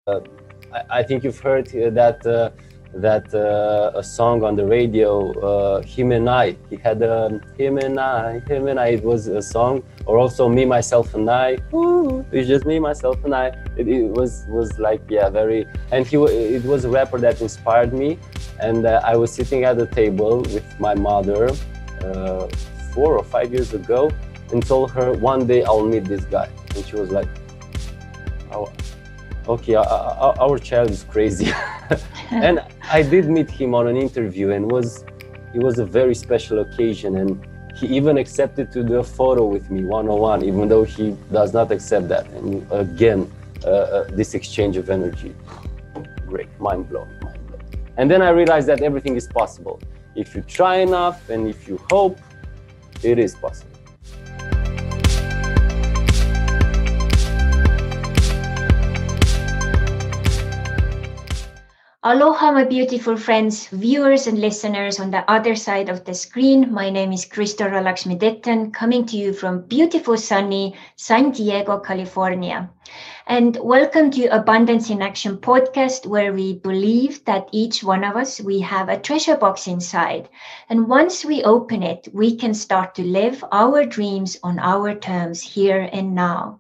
I think you've heard that a song on the radio, Him and I. He had Him and I, Him and I. It was a song, or also Me, Myself and I. Ooh, it's just me, myself and I. It was like, yeah, very. And it was a rapper that inspired me. And I was sitting at the table with my mother 4 or 5 years ago, and told her one day I'll meet this guy. And she was like, oh, okay, our child is crazy. And I did meet him on an interview, and it was a very special occasion. And he even accepted to do a photo with me one-on-one, even though he does not accept that. And again, this exchange of energy, great, mind blowing. And then I realized that everything is possible. If you try enough and if you hope, it is possible. Aloha, my beautiful friends, viewers and listeners on the other side of the screen. My name is Kristora Lakshmi-Dettan, coming to you from beautiful sunny San Diego, California. And welcome to Abundance in Action podcast, where we believe that each one of us, we have a treasure box inside. And once we open it, we can start to live our dreams on our terms here and now.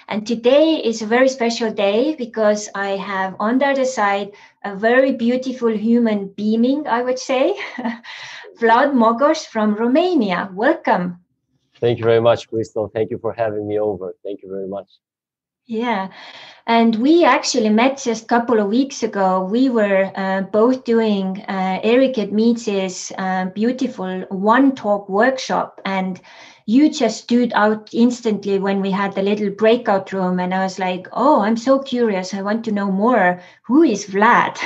And today is a very special day because I have on the other side a very beautiful human being, I would say, Vlad Mogoș from Romania. Welcome. Thank you very much, Crystal. Thank you for having me over. Thank you very much. Yeah. And we actually met just a couple of weeks ago. We were both doing Eric Edmeades' beautiful One Talk workshop, and you just stood out instantly when we had the little breakout room. And I was like, oh, I'm so curious. I want to know more. Who is Vlad?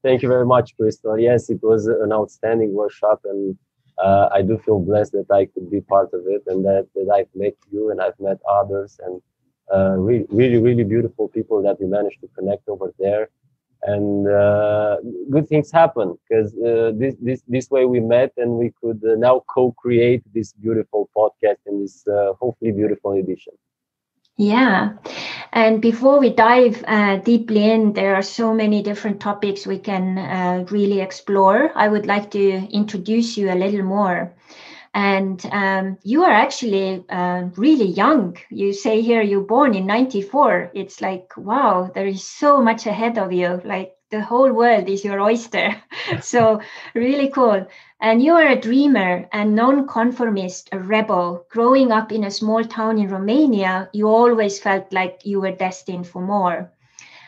Thank you very much, Crystal. Yes, it was an outstanding workshop, and I do feel blessed that I could be part of it, and that I've met you and I've met others, and really beautiful people that we managed to connect over there. And good things happen because this way we met, and we could now co-create this beautiful podcast in this hopefully beautiful edition. Yeah. And before we dive deeply in, there are so many different topics we can really explore. I would like to introduce you a little more. And you are actually really young. You say here you're born in 94. It's like, wow, there is so much ahead of you. Like the whole world is your oyster. So really cool. And you are a dreamer, a non-conformist, a rebel. Growing up in a small town in Romania, you always felt like you were destined for more.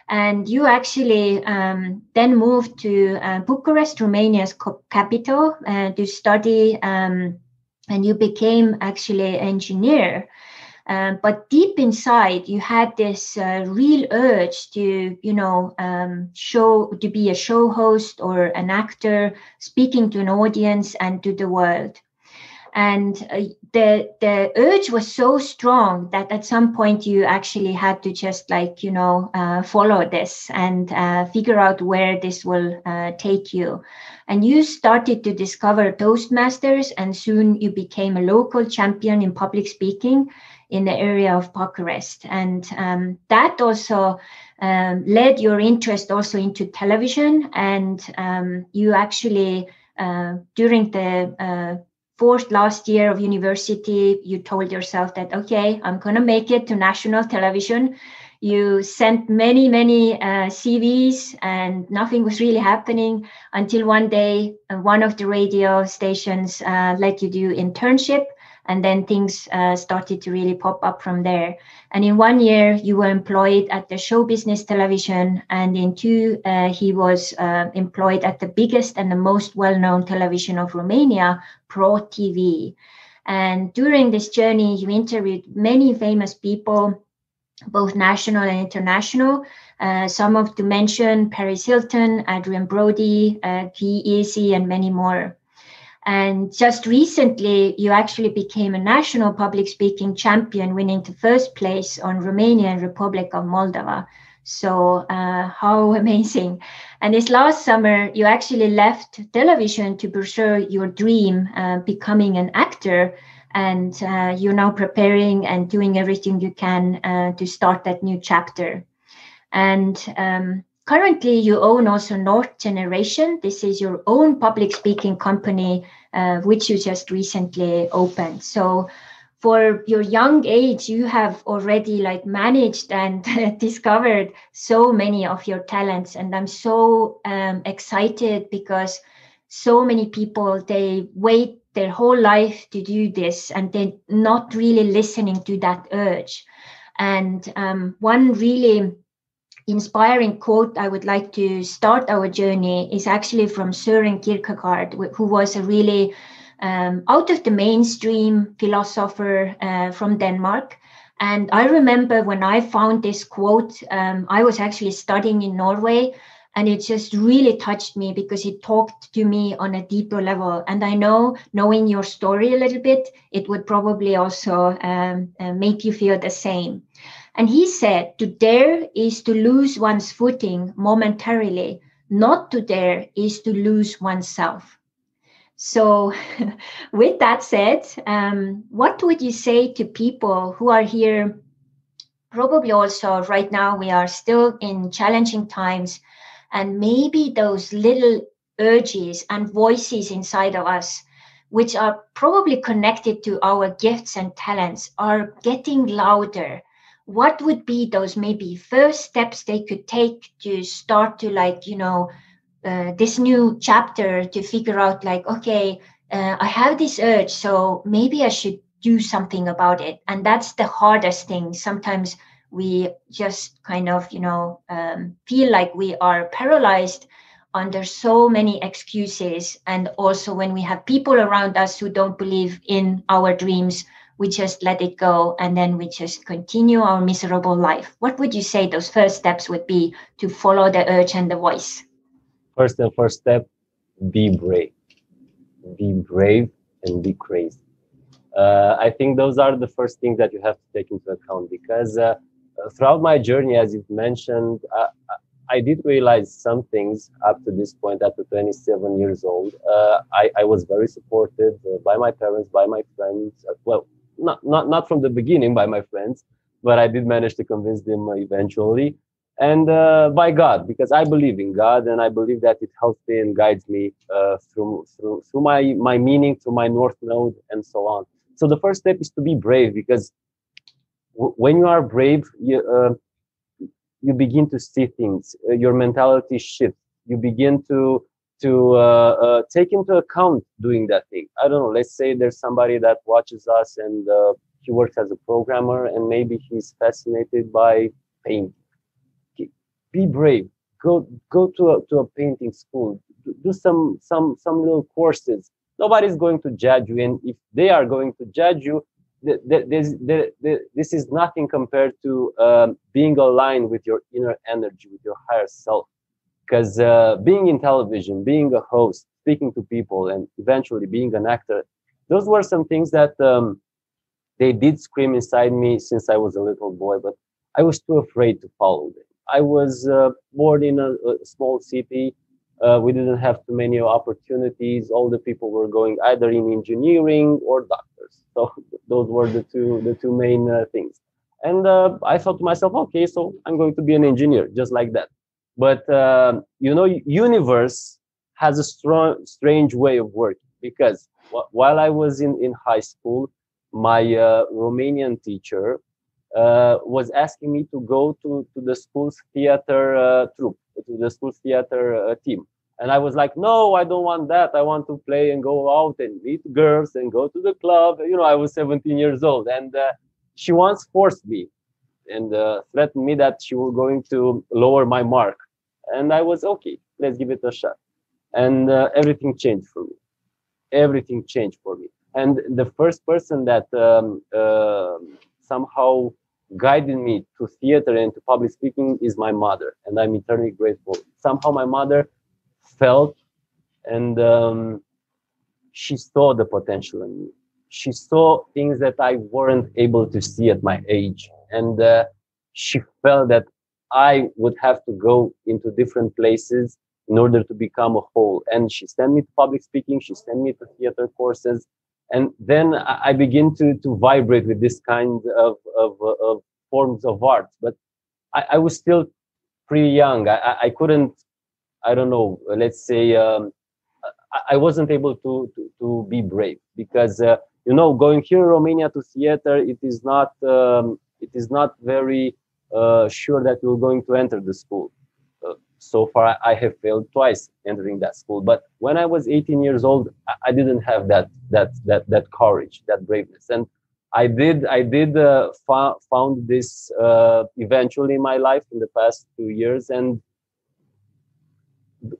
And you actually then moved to Bucharest, Romania's capital, to study. And you became actually an engineer. But deep inside, you had this real urge to, to be a show host or an actor, speaking to an audience and to the world. And the urge was so strong that at some point you actually had to just follow this and figure out where this will take you. And you started to discover Toastmasters, and soon you became a local champion in public speaking in the area of Bucharest. And that also led your interest also into television. And you actually, during the fourth last year of university, you told yourself that, okay, I'm going to make it to national television. You sent many CVs and nothing was really happening until one day, one of the radio stations let you do internship. And then things started to really pop up from there. And in 1 year, you were employed at the show business television. And in 2, he was employed at the biggest and the most well-known television of Romania, Pro TV. And during this journey, you interviewed many famous people, both national and international. Some of to mention Paris Hilton, Adrian Brody, Guy Easy, and many more. And just recently, you actually became a national public speaking champion, winning the first place on Romania and Republic of Moldova. So how amazing. And this last summer, you actually left television to pursue your dream, becoming an actor. And you're now preparing and doing everything you can to start that new chapter. And currently, you own also North Generation. This is your own public speaking company, which you just recently opened. So for your young age, you have already like managed and discovered so many of your talents. And I'm so excited because so many people, they wait their whole life to do this and they're not really listening to that urge. And one really inspiring quote I would like to start our journey is actually from Søren Kierkegaard, who was a really out of the mainstream philosopher from Denmark. And I remember when I found this quote, I was actually studying in Norway, and it just really touched me because it talked to me on a deeper level. And I know, knowing your story a little bit, it would probably also make you feel the same. And he said, to dare is to lose one's footing momentarily, not to dare is to lose oneself. So, with that said, what would you say to people who are here? Probably also right now, we are still in challenging times, and maybe those little urges and voices inside of us, which are probably connected to our gifts and talents, are getting louder. What would be those maybe first steps they could take to start to, like, this new chapter, to figure out like, okay, I have this urge, so maybe I should do something about it. And that's the hardest thing. Sometimes we just kind of, feel like we are paralyzed under so many excuses. And also when we have people around us who don't believe in our dreams, we just let it go and then we just continue our miserable life. What would you say those first steps would be to follow the urge and the voice? First step, be brave. Be brave and be crazy. I think those are the first things that you have to take into account, because throughout my journey, as you've mentioned, I did realize some things up to this point, after 27 years old. I was very supported by my parents, by my friends. Well, not from the beginning by my friends, but I did manage to convince them eventually. And by God, because I believe in God, and I believe that it helps me and guides me through my meaning, through my North Node, and so on. So the first step is to be brave, because when you are brave, you begin to see things. Your mentality shifts. You begin to take into account doing that thing. I don't know. Let's say there's somebody that watches us, and he works as a programmer, and maybe he's fascinated by painting. Be brave. Go to a painting school. Do some little courses. Nobody's going to judge you, and if they are going to judge you, this is nothing compared to being aligned with your inner energy, with your higher self. Because being in television, being a host, speaking to people, and eventually being an actor, those were some things that they did scream inside me since I was a little boy, but I was too afraid to follow them. I was born in a small city. We didn't have too many opportunities. All the people were going either in engineering or doctors. So those were the two main things. And I thought to myself, okay, so I'm going to be an engineer, just like that. But universe has a strange way of working, because while I was in high school, my Romanian teacher was asking me to go to the school's theater troupe, to the school's theater team. And I was like, no, I don't want that. I want to play and go out and meet girls and go to the club. I was 17 years old. And she once forced me and threatened me that she was going to lower my mark. And I was, okay, let's give it a shot. And everything changed for me. Everything changed for me. And the first person that somehow guided me to theater and to public speaking is my mother. And I'm eternally grateful. Somehow my mother felt, and she saw the potential in me. She saw things that I weren't able to see at my age. And she felt that I would have to go into different places in order to become a whole. And she sent me to public speaking. She sent me to theater courses. And then I begin to vibrate with this kind of forms of art. But I was still pretty young. I couldn't, I don't know, let's say, I wasn't able to be brave because, going here in Romania to theater, it is not very sure that you're going to enter the school. So far, I have failed twice entering that school. But when I was 18 years old, I didn't have that courage, that braveness, and I did found this eventually in my life in the past 2 years, and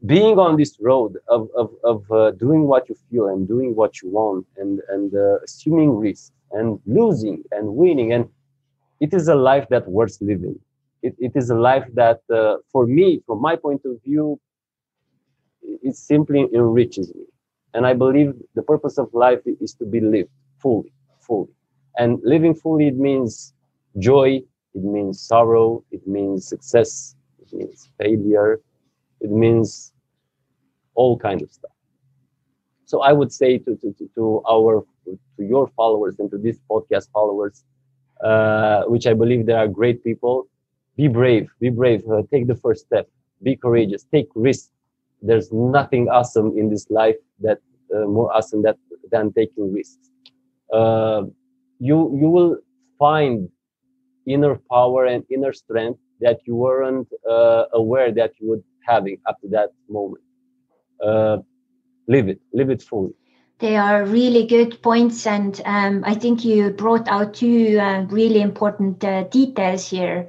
being on this road of doing what you feel and doing what you want, and assuming risks and losing and winning, and it is a life that worth living. It is a life that, for me, from my point of view, it simply enriches me. And I believe the purpose of life is to be lived fully, fully. And living fully, it means joy, it means sorrow, it means success, it means failure, it means all kinds of stuff. So I would say to your followers and to these podcast followers, which I believe they are great people, be brave, take the first step, be courageous, take risks. There's nothing awesome in this life that more awesome than taking risks. You will find inner power and inner strength that you weren't aware that you would having up to that moment. Live it fully. They are really good points, and I think you brought out two really important details here.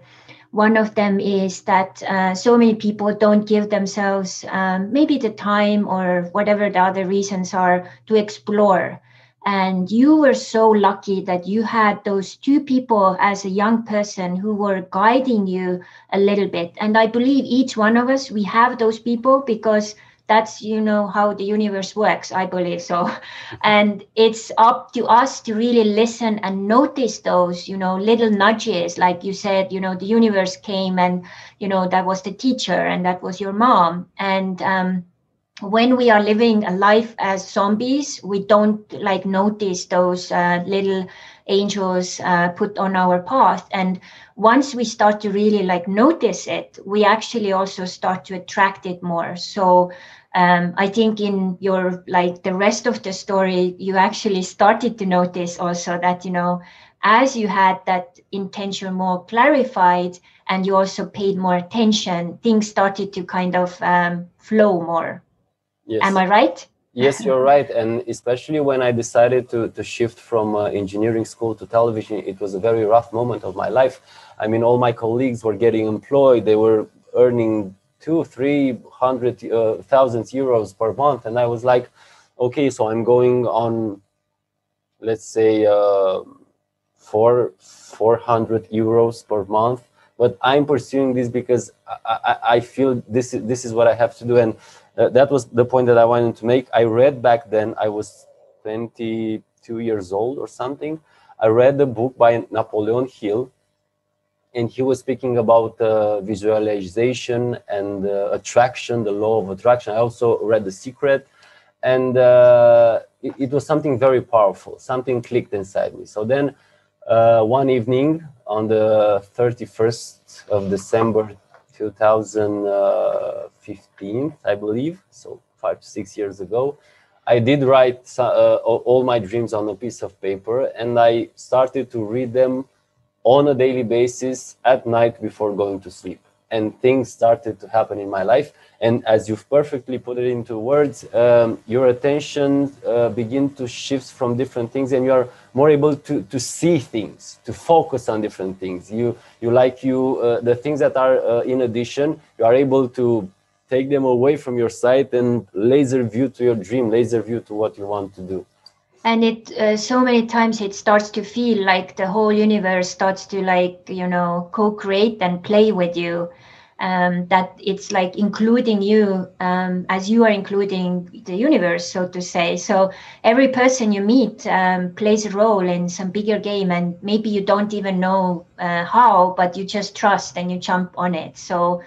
One of them is that so many people don't give themselves maybe the time or whatever the other reasons are to explore. And you were so lucky that you had those two people as a young person who were guiding you a little bit. And I believe each one of us, we have those people because that's, how the universe works, I believe so. And it's up to us to really listen and notice those, little nudges. Like you said, the universe came and, that was the teacher and that was your mom. And when we are living a life as zombies, we don't notice those little angels put on our path. And once we start to really notice it, we actually also start to attract it more. So I think in your the rest of the story, you actually started to notice also that, as you had that intention more clarified and you also paid more attention, things started to kind of flow more. Yes. Am I right? Yes, you're right. And especially when I decided to shift from engineering school to television, it was a very rough moment of my life. I mean, all my colleagues were getting employed. They were earning 200,000-300,000 euros per month. And I was like, okay, so I'm going on, let's say, 400 euros per month. But I'm pursuing this because I feel this is what I have to do. And that was the point that I wanted to make. I read back then, I was 22 years old or something. I read the book by Napoleon Hill, and he was speaking about visualization and attraction, the law of attraction. I also read The Secret, and it was something very powerful. Something clicked inside me. So then one evening on the 31st of December 2015, I believe, so 5 to 6 years ago, I did write all my dreams on a piece of paper, and I started to read them on a daily basis at night before going to sleep. And things started to happen in my life. And as you've perfectly put it into words, your attention begin to shift from different things, and you are more able to see things, to focus on different things. The things that are in addition, you are able to take them away from your sight and laser view to your dream, laser view to what you want to do. And it so many times it starts to feel like the whole universe starts to co-create and play with you. That it's including you as you are including the universe, so to say. So every person you meet plays a role in some bigger game, and maybe you don't even know how, but you just trust and you jump on it. So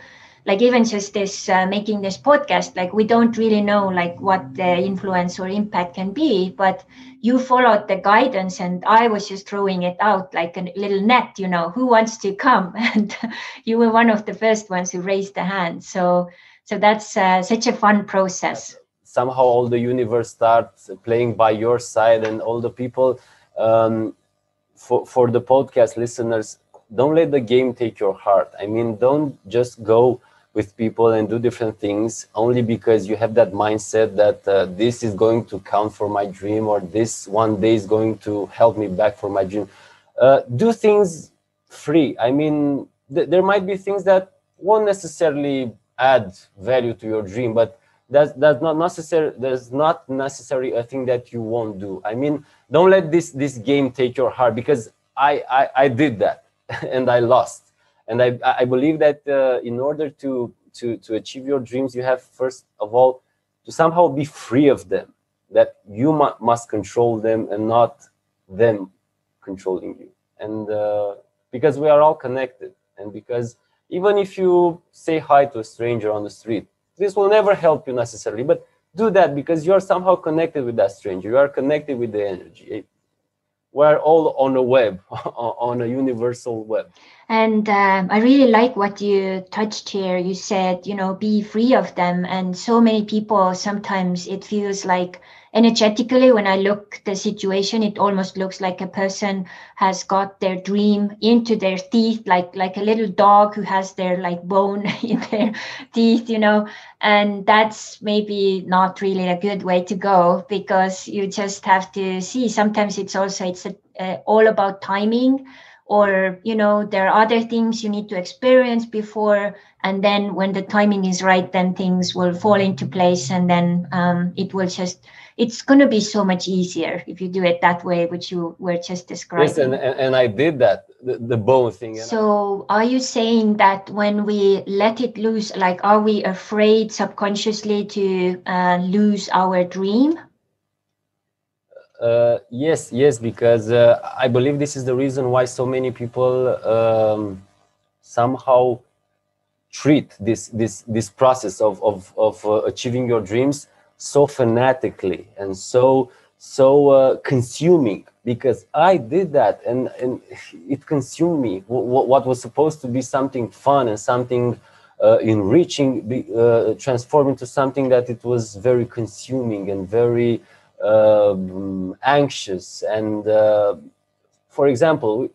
like even just this making this podcast, like we don't really know like what the influence or impact can be, but you followed the guidance and I was just throwing it out like a little net, you know, who wants to come? And you were one of the first ones who raised the hand. So that's such a fun process. Somehow all the universe starts playing by your side, and all the people, for the podcast listeners, don't let the game take your heart. I mean, don't just go with people and do different things only because you have that mindset that this is going to count for my dream, or this one day is going to help me back for my dream. Do things free. I mean, there might be things that won't necessarily add value to your dream, but that's not necessary. There's not necessarily a thing that you won't do. I mean, don't let this game take your heart, because I did that and I lost. And I believe that in order to achieve your dreams, you have first of all to somehow be free of them, that you must control them and not them controlling you. And because we are all connected, and because even if you say hi to a stranger on the street, this will never help you necessarily, but do that because you are somehow connected with that stranger. You are connected with the energy. We're all on a web, on a universal web. And I really like what you touched here. You said, you know, be free of them. And so many people, sometimes it feels like energetically, when I look the situation, it almost looks like a person has got their dream into their teeth, like a little dog who has their like bone in their teeth, you know. And that's maybe not really a good way to go, because you just have to see, sometimes it's all about timing, or you know, there are other things you need to experience before, and then when the timing is right, then things will fall into place, and then it's going to be so much easier if you do it that way, which you were just describing. Yes, and I did that, the bone thing. So are you saying that when we let it loose, like, are we afraid subconsciously to lose our dream? Yes, because I believe this is the reason why so many people somehow treat this process of achieving your dreams so fanatically and so consuming. Because I did that, and it consumed me. What was supposed to be something fun and something enriching, transformed into something that it was very consuming and very anxious. And for example,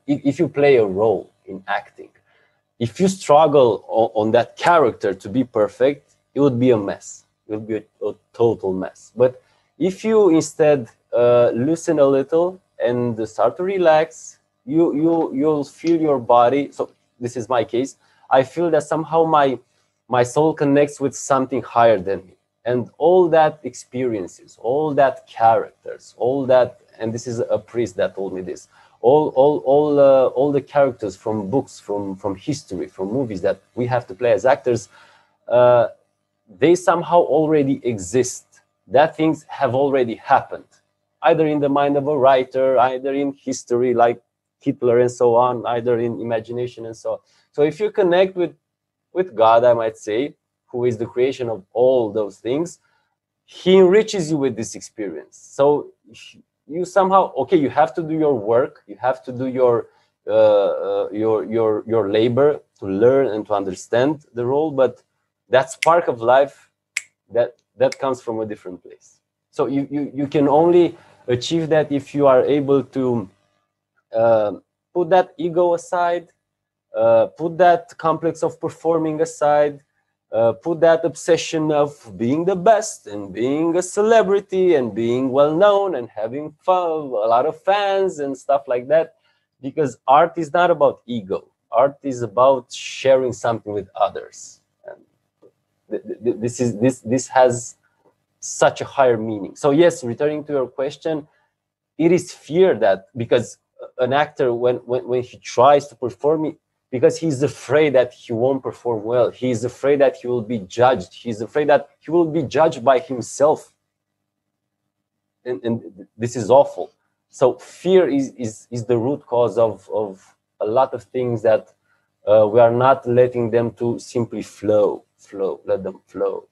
if you play a role in acting, if you struggle on that character to be perfect, it would be a mess. It would be a total mess. But if you instead loosen a little and start to relax, you'll feel your body. So this is my case. I feel that somehow my soul connects with something higher than me. And all that experiences, all that characters, all that, and this is a priest that told me this, all the characters from books, from history, from movies that we have to play as actors, they somehow already exist. That things have already happened, either in the mind of a writer, either in history like Hitler and so on, either in imagination and so on. So if you connect with God, I might say, who is the creation of all those things, he enriches you with this experience. So you somehow, okay, you have to do your work, you have to do your labor to learn and to understand the role, but that spark of life that comes from a different place. So you can only achieve that if you are able to put that ego aside, put that complex of performing aside, put that obsession of being the best and being a celebrity and being well known and having fun, a lot of fans and stuff like that. Because art is not about ego. Art is about sharing something with others. And this has such a higher meaning. So yes, returning to your question, it is fear that, because an actor, when he tries to perform, because he's afraid that he won't perform well. He's afraid that he will be judged. He's afraid that he will be judged by himself. And this is awful. So fear is the root cause of a lot of things that we are not letting them to simply flow, let them flow.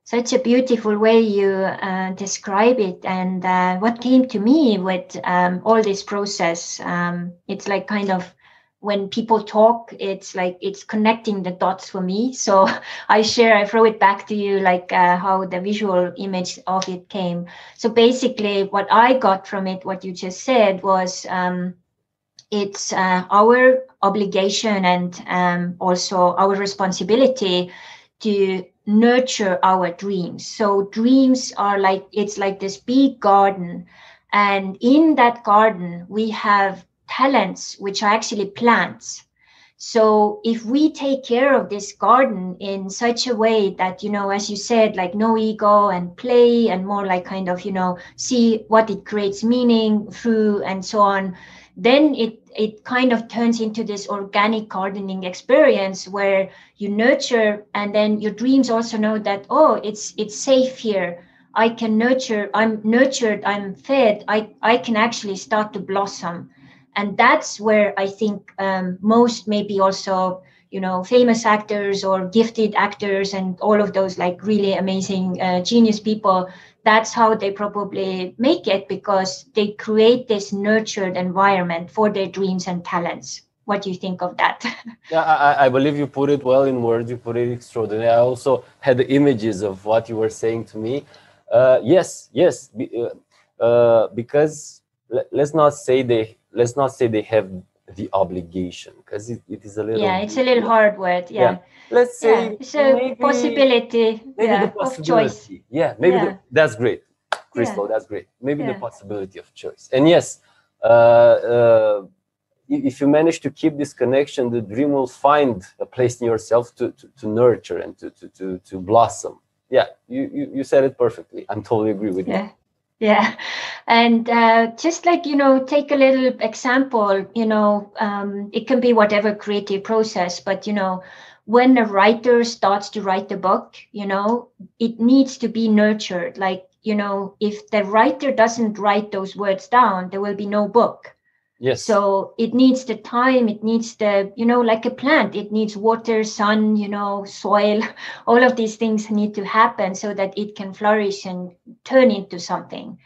Such a beautiful way you describe it. And what came to me with all this process, it's like kind of when people talk, it's like it's connecting the dots for me. So I throw it back to you, like how the visual image of it came. So basically what I got from it, what you just said was it's our obligation and also our responsibility to nurture our dreams. So dreams are like, it's like this big garden. And in that garden, we have talents, which are actually plants. So if we take care of this garden in such a way that, you know, as you said, like no ego and play and more like kind of, you know, see what it creates meaning through and so on, then it kind of turns into this organic gardening experience where you nurture, and then your dreams also know that, oh, it's safe here. I can nurture, I'm nurtured, I'm fed, I can actually start to blossom. And that's where I think most maybe also, you know, famous actors or gifted actors and all of those like really amazing genius people, that's how they probably make it, because they create this nurtured environment for their dreams and talents. What do you think of that? Yeah, I believe you put it well in words. You put it extraordinary. I also had the images of what you were saying to me. Yes, because let's not say they have the obligation, because it is a little. Yeah, it's a little hard word. Yeah. Let's say it's a maybe, possibility. maybe the of choice. possibility. Yeah, maybe that's great, Crystal. That's great. Maybe the possibility of choice. And yes, if you manage to keep this connection, the dream will find a place in yourself to nurture and to blossom. Yeah, you said it perfectly. I'm totally agree with you. Yeah. And just like, you know, take a little example, you know, it can be whatever creative process, but, you know, when a writer starts to write a book, you know, it needs to be nurtured. Like, you know, if the writer doesn't write those words down, there will be no book. Yes. So it needs the time, it needs the, you know, like a plant, it needs water, sun, you know, soil, all of these things need to happen so that it can flourish and turn into something.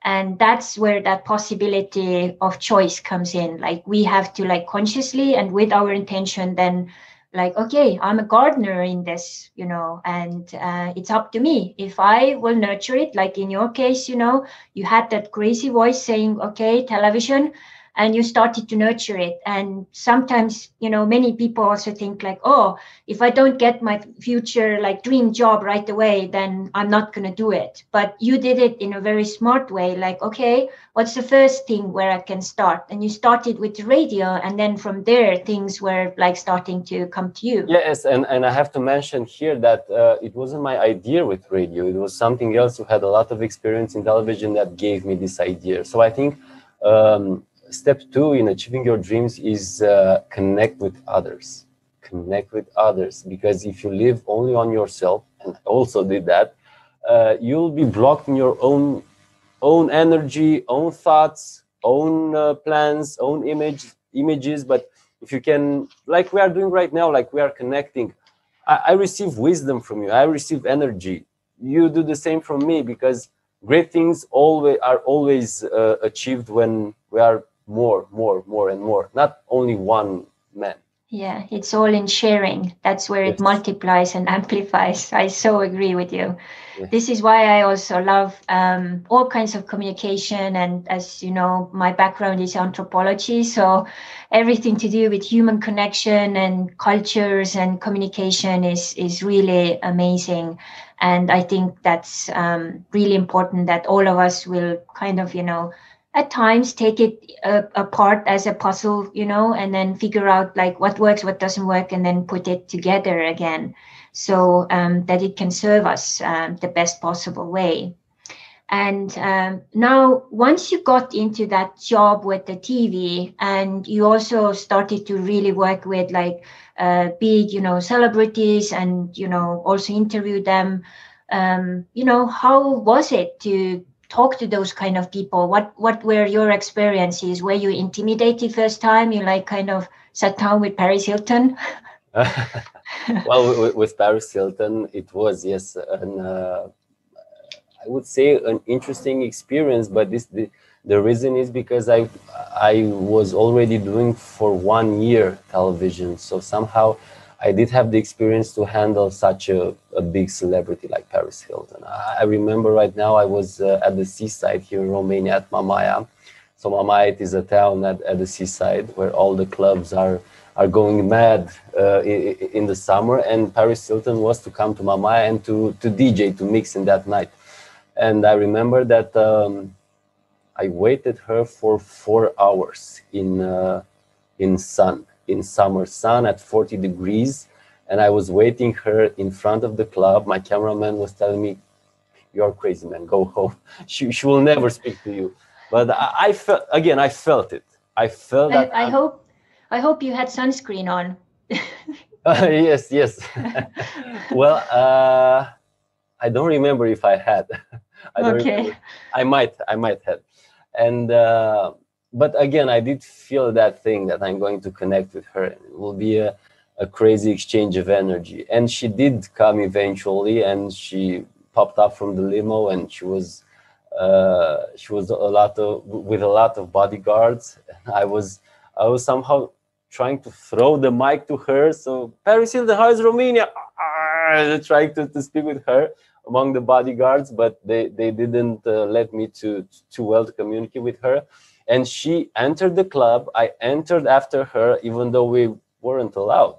And that's where that possibility of choice comes in. Like we have to like consciously and with our intention then like, okay, I'm a gardener in this, you know, and it's up to me if I will nurture it. Like in your case, you know, you had that crazy voice saying, okay, television, and you started to nurture it. And sometimes, you know, many people also think like, oh, if I don't get my future like dream job right away, then I'm not going to do it. But you did it in a very smart way. Like, okay, what's the first thing where I can start? And you started with the radio. And then from there, things were like starting to come to you. Yes. And I have to mention here that it wasn't my idea with radio. It was something else who had a lot of experience in television that gave me this idea. So I think step 2 in achieving your dreams is connect with others. Connect with others, because if you live only on yourself, and I also did that, you'll be blocked in your own energy, own thoughts, own plans, own images. But if you can, like we are doing right now, like we are connecting, I receive wisdom from you. I receive energy. You do the same from me, because great things are always achieved when we are more and more, not only one man. Yeah, it's all in sharing. That's where it multiplies and amplifies. I so agree with you. Yes. This is why I also love all kinds of communication. And as you know, my background is anthropology. So everything to do with human connection and cultures and communication is really amazing. And I think that's really important that all of us will kind of, you know, at times take it apart as a puzzle, you know, and then figure out like what works, what doesn't work, and then put it together again so that it can serve us the best possible way. And now, once you got into that job with the TV and you also started to really work with like big, you know, celebrities and, you know, also interview them, you know, how was it to talk to those kind of people? What were your experiences? Were you intimidated first time? You like kind of sat down with Paris Hilton? Well, with Paris Hilton, it was, yes, I would say an interesting experience, but the reason is because I was already doing for 1 year television, so somehow I did have the experience to handle such a big celebrity like Paris Hilton. I remember right now I was at the seaside here in Romania at Mamaia. So Mamaia, it is a town at the seaside where all the clubs are going mad in the summer, and Paris Hilton was to come to Mamaia and to DJ, to mix in that night. And I remember that I waited her for 4 hours in summer sun at 40 degrees, and I was waiting her in front of the club. My cameraman was telling me, "You're crazy, man. Go home. She will never speak to you." But I felt, again, I felt it. I felt that. I hope you had sunscreen on. Yes, yes. Well, I don't remember if I had. I don't remember. I might have. And but again, I did feel that thing that I'm going to connect with her. It will be a crazy exchange of energy. And she did come eventually, and she popped up from the limo, and she was with a lot of bodyguards. I was somehow trying to throw the mic to her. So, Paris Hilton, how is Romania? Trying to speak with her among the bodyguards, but they didn't let me too well to communicate with her. And she entered the club. I entered after her, even though we weren't allowed.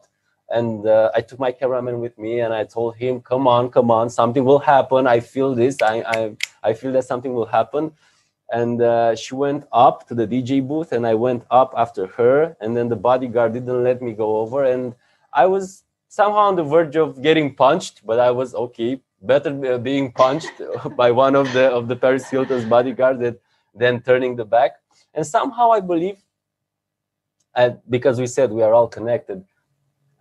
And I took my cameraman with me, and I told him, come on, something will happen. I feel this. I feel that something will happen. And she went up to the DJ booth, and I went up after her. And then the bodyguard didn't let me go over. And I was somehow on the verge of getting punched, but I was okay. Better being punched by one of the Paris Hilton's bodyguards than turning the back. And somehow I believe, because we said we are all connected,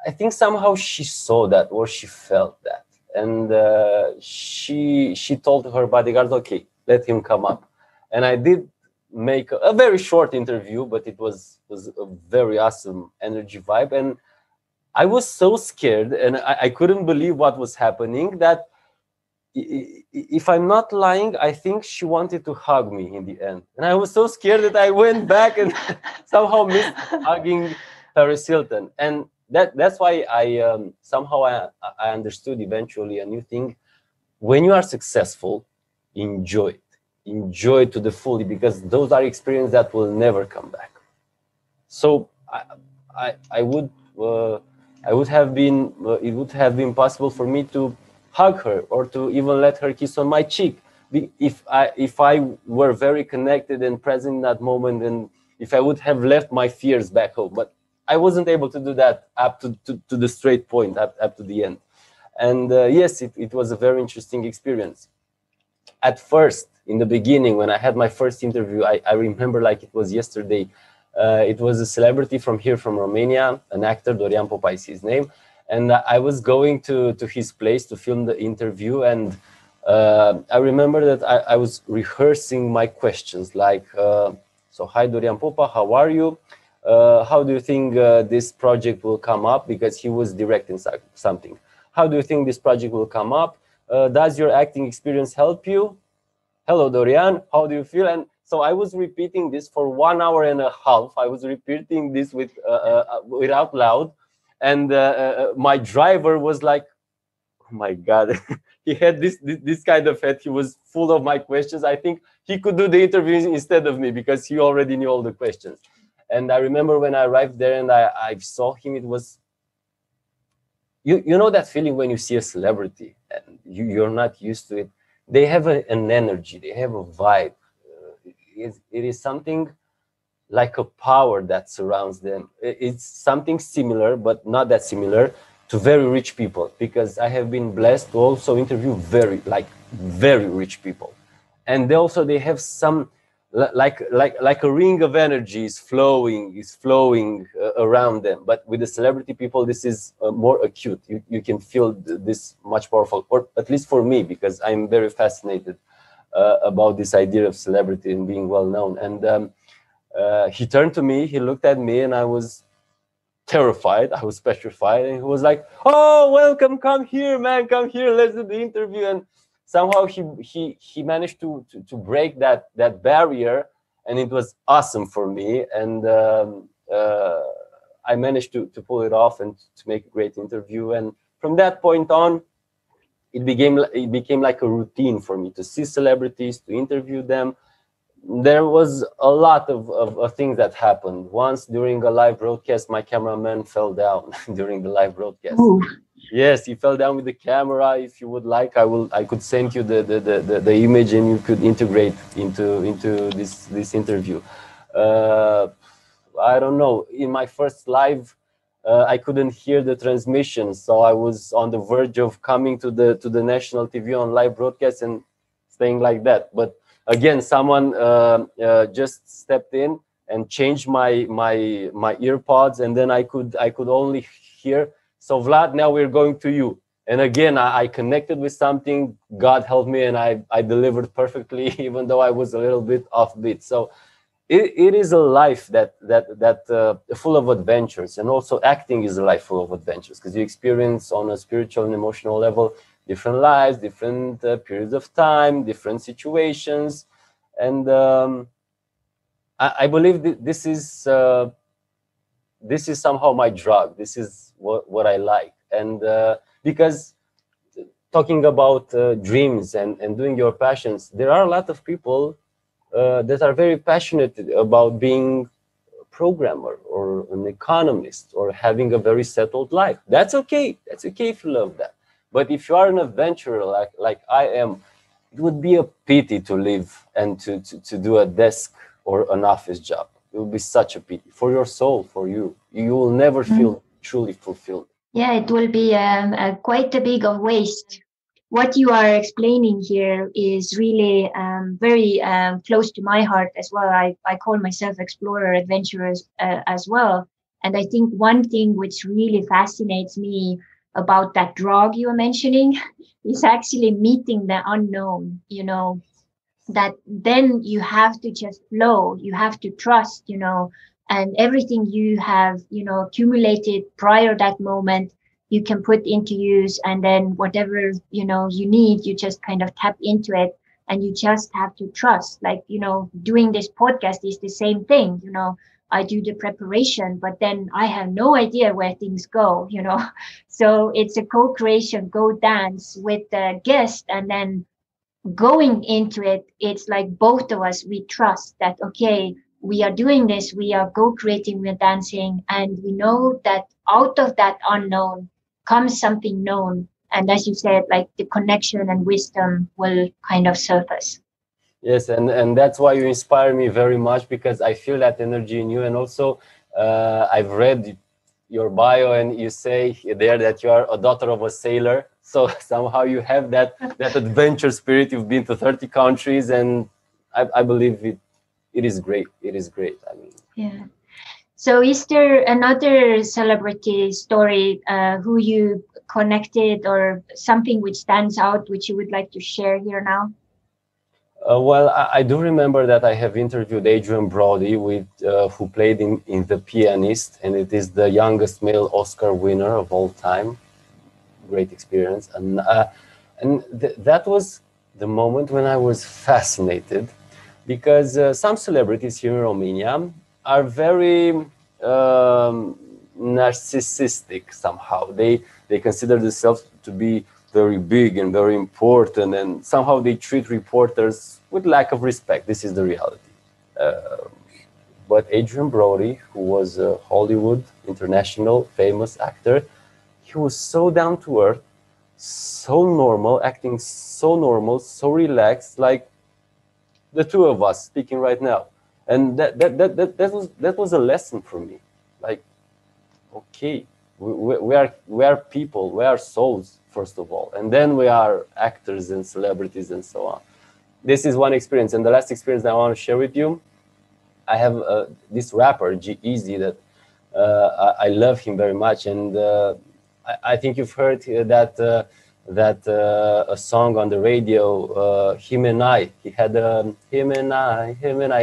I think somehow she saw that, or she felt that, and she told her bodyguard, "Okay, let him come up." And I did make a very short interview, but it was a very awesome energy vibe, and I was so scared, and I couldn't believe what was happening, that if I'm not lying, I think she wanted to hug me in the end, and I was so scared that I went back and somehow missed hugging Paris Hilton. And that's why somehow I understood eventually a new thing. When you are successful, enjoy it to the fully, because those are experiences that will never come back. So I would have been it would have been possible for me to hug her, or to even let her kiss on my cheek, if I were very connected and present in that moment, and if I would have left my fears back home. But I wasn't able to do that up to the straight point, up to the end. And yes, it was a very interesting experience. At first, in the beginning, when I had my first interview, I remember like it was yesterday. It was a celebrity from here, from Romania, an actor, Dorian Popa is his name. And I was going to his place to film the interview. And I remember that I was rehearsing my questions, like, so, hi, Dorian Popa, how are you? How do you think this project will come up? Because he was directing something. How do you think this project will come up? Does your acting experience help you? Hello, Dorian. How do you feel? And so I was repeating this for 1.5 hours. I was repeating this without loud. And my driver was like, oh my God. He had this kind of head. He was full of my questions. I think he could do the interviews instead of me, because he already knew all the questions. And I remember when I arrived there and I saw him, it was, you know that feeling when you see a celebrity and you're not used to it. They have an energy, they have a vibe. It is something like a power that surrounds them. It's something similar, but not that similar, to very rich people, because I have been blessed to also interview very rich people. And they have some, like a ring of energy is flowing around them. But with the celebrity people, this is more acute. You can feel this much powerful, or at least for me, because I'm very fascinated about this idea of celebrity and being well known. And he turned to me, he looked at me, and I was terrified. I was petrified, and he was like, "Oh, welcome, come here, man, come here. Let's do the interview." And somehow he managed to break that barrier, and it was awesome for me. And I managed to pull it off and to make a great interview. And from that point on, it became like a routine for me to see celebrities, to interview them. There was a lot of things that happened. Once during a live broadcast, my cameraman fell down during the live broadcast. Ooh. Yes, he fell down with the camera. If you would like, I could send you the image, and you could integrate into this interview. I don't know. In my first live, I couldn't hear the transmission, so I was on the verge of coming to the national TV on live broadcast and staying like that. But again, someone just stepped in and changed my earpods, and then I could only hear. So Vlad, now we're going to you. And again, I connected with something. God helped me, and I delivered perfectly, even though I was a little bit offbeat. So it is a life that full of adventures, and also acting is a life full of adventures, because you experience on a spiritual and emotional level different lives, different periods of time, different situations, and I believe this is somehow my drug. This is what I like, and because talking about dreams and doing your passions, there are a lot of people that are very passionate about being a programmer or an economist or having a very settled life. That's okay. That's okay if you love that. But if you are an adventurer like I am, it would be a pity to live and to do a desk or an office job. It would be such a pity for your soul, for you. You will never feel truly fulfilled. Yeah, it will be quite a big of waste. What you are explaining here is really very close to my heart as well. I call myself explorer, adventurer as well. And I think one thing which really fascinates me about that drug you were mentioning is actually meeting the unknown, that then you have to just flow, you have to trust, and everything you have, accumulated prior that moment, you can put into use, and then whatever you need, you just kind of tap into it, and you just have to trust. Like doing this podcast is the same thing. I do the preparation, but then I have no idea where things go. So it's a co-creation, go dance with the guest, and then going into it, it's like both of us, we trust that, okay, we are doing this, we are co-creating, we're dancing, and we know that out of that unknown comes something known. And as you said, like the connection and wisdom will kind of surface. Yes, and that's why you inspire me very much, because I feel that energy in you. And also, I've read your bio, and you say there that you are a daughter of a sailor. So somehow you have that adventure spirit. You've been to 30 countries, and I believe it is great. It is great. I mean, yeah. So is there another celebrity story who you connected, or something which stands out, which you would like to share here now? Well, I do remember that I have interviewed Adrian Brody, who played in The Pianist, and it is the youngest male Oscar winner of all time. Great experience, and that was the moment when I was fascinated, because some celebrities here in Romania are very narcissistic somehow. They consider themselves to be very big and very important, and somehow they treat reporters with lack of respect. This is the reality. But Adrian Brody, who was a Hollywood international famous actor, he was so down to earth, so normal, acting so normal, so relaxed, like the two of us speaking right now. And that was a lesson for me. Like, okay, we are people, we are souls, first of all, and then we are actors and celebrities and so on. This is one experience. And the last experience that I want to share with you, I have this rapper, G-Eazy, that I love him very much. And I think you've heard that a song on the radio, Him and I. He had Him and I,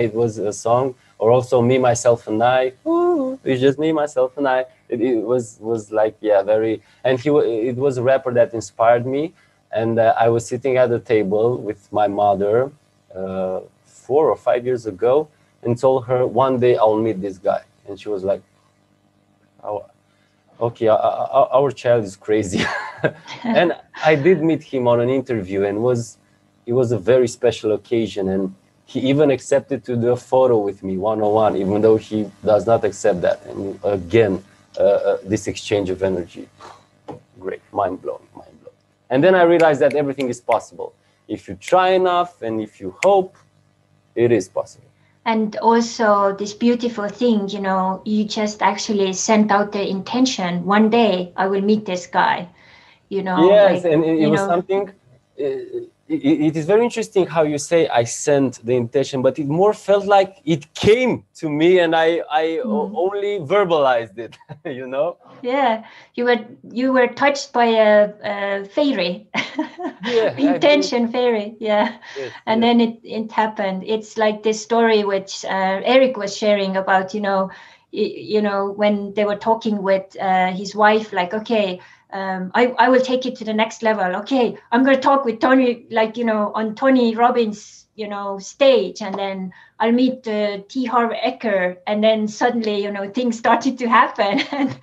it was a song, or also Me, Myself and I. Ooh, Ooh, it's just me, myself, and I. It was like, yeah, very. And it was a rapper that inspired me. And I was sitting at the table with my mother 4 or 5 years ago, and told her one day I'll meet this guy. And she was like, oh, okay, our child is crazy. And I did meet him on an interview, and it was a very special occasion. And he even accepted to do a photo with me one-on-one, even though he does not accept that. And again, this exchange of energy, great, mind-blowing. And then I realized that everything is possible. If you try enough and if you hope, it is possible. And also this beautiful thing, you know, you just actually sent out the intention, one day I will meet this guy, you know. Yes, like, and it was something, it is very interesting how you say I sent the intention, but it more felt like it came to me and I only verbalized it, you know? Yeah, you were touched by a fairy, intention fairy, yeah. Yes, and yes. then it happened. It's like this story which Eric was sharing about, you know, when they were talking with his wife, like, okay, I will take it to the next level. Okay, I'm going to talk with Tony, like, you know, on Tony Robbins, you know, stage, and then I'll meet T. Harv Eker, and then suddenly, you know, things started to happen, and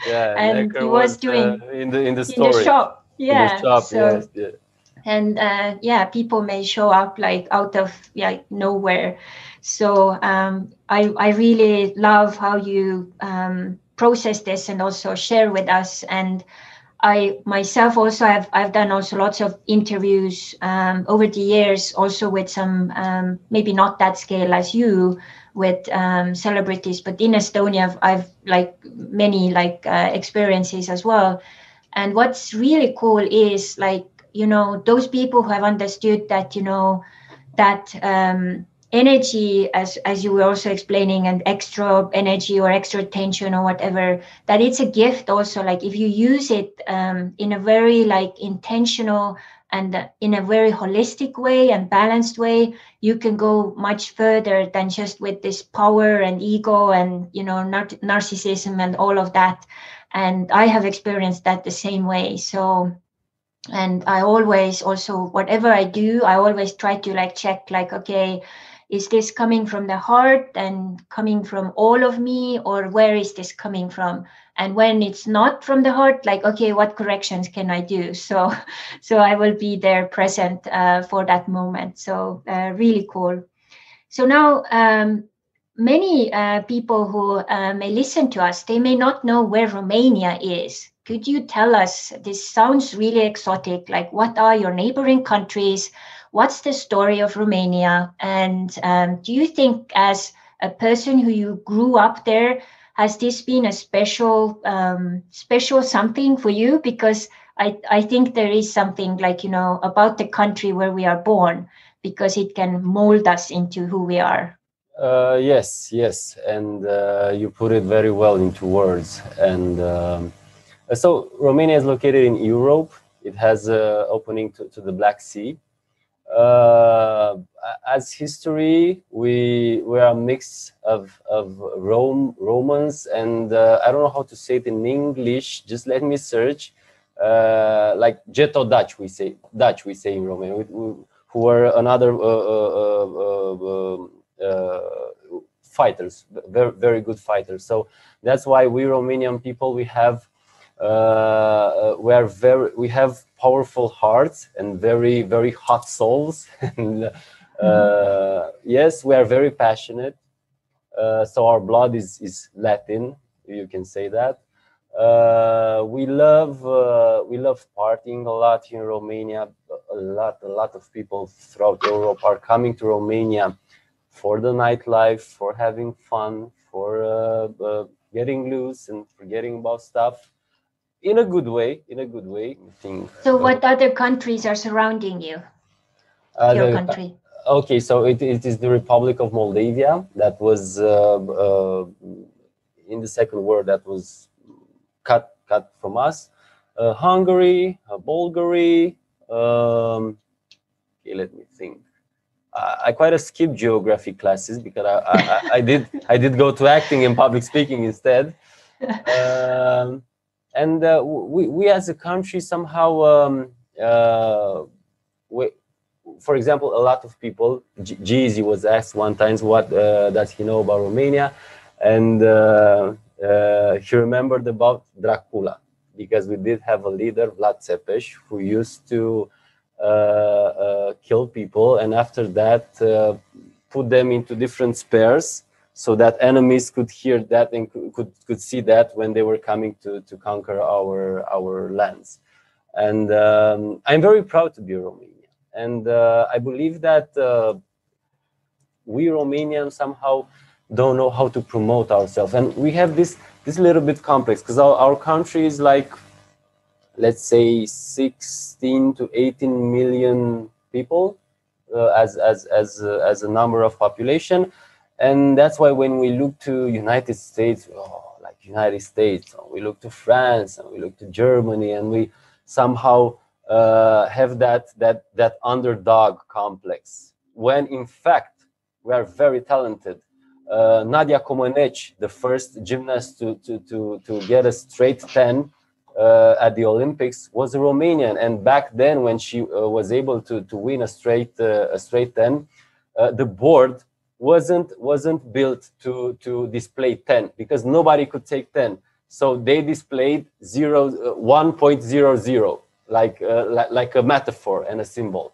Eker he was doing in the in the shop, yeah. In the shop, So, yes, yeah. And yeah, people may show up like out of nowhere. So I really love how you process this and also share with us. And I myself also I've done also lots of interviews over the years, also with some maybe not that scale as you, with celebrities, but in Estonia I've like many experiences as well. And what's really cool is, like, you know, those people who have understood that, you know, that energy, as you were also explaining, and extra energy or extra tension or whatever, that it's a gift also. Like, if you use it in a very like intentional and in a very holistic way and balanced way, you can go much further than just with this power and ego and, you know, narcissism and all of that. And I have experienced that the same way. So, and I always also, whatever I do, I always try to like check, like, okay, is this coming from the heart and coming from all of me, or where is this coming from? And when it's not from the heart, like, okay, what corrections can I do? So I will be there present for that moment. So really cool. So now, many people who may listen to us, they may not know where Romania is. Could you tell us, this sounds really exotic, like, what are your neighboring countries? What's the story of Romania? And do you think, as a person who you grew up there, has this been a special something for you? Because I think there is something, like, you know, about the country where we are born, because it can mold us into who we are. Yes, and you put it very well into words. And so Romania is located in Europe. It has an opening to the Black Sea. As history, we are a mix of Romans and I don't know how to say it in English. Just let me search. Like Ghetto Dutch, we say in Romania, who were another fighters, very good fighters. So that's why we Romanian people, we have we have powerful hearts and very hot souls. And yes, we are very passionate. So our blood is Latin, you can say that. We love partying a lot in Romania. A lot of people throughout Europe are coming to Romania for the nightlife, for having fun, for getting loose and forgetting about stuff in a good way. I think. So what other countries are surrounding you? Your country? Okay, so it is the Republic of Moldavia that was in the Second War, that was cut from us. Hungary, Bulgaria. Okay, let me think. I quite skip geography classes because I did go to acting and public speaking instead. And we as a country somehow, for example, a lot of people, Jeezy was asked one time what does he know about Romania, and he remembered about Dracula, because we did have a leader, Vlad Mogoș, who used to kill people, and after that put them into different spares so that enemies could hear that and could see that when they were coming to conquer our lands. And I'm very proud to be Romanian. And I believe that we Romanians somehow don't know how to promote ourselves. And we have this little bit complex, because our country is like, let's say 16 to 18 million people as a number of population. And that's why when we look to United States, like United States, we look to France and we look to Germany, and we somehow have that underdog complex, when in fact we are very talented. Nadia Comaneci, the first gymnast to get a straight 10 at the Olympics, was a Romanian, and back then when she was able to win a straight 10, the board wasn't built to display 10, because nobody could take 10, so they displayed 1.00, like a metaphor and a symbol.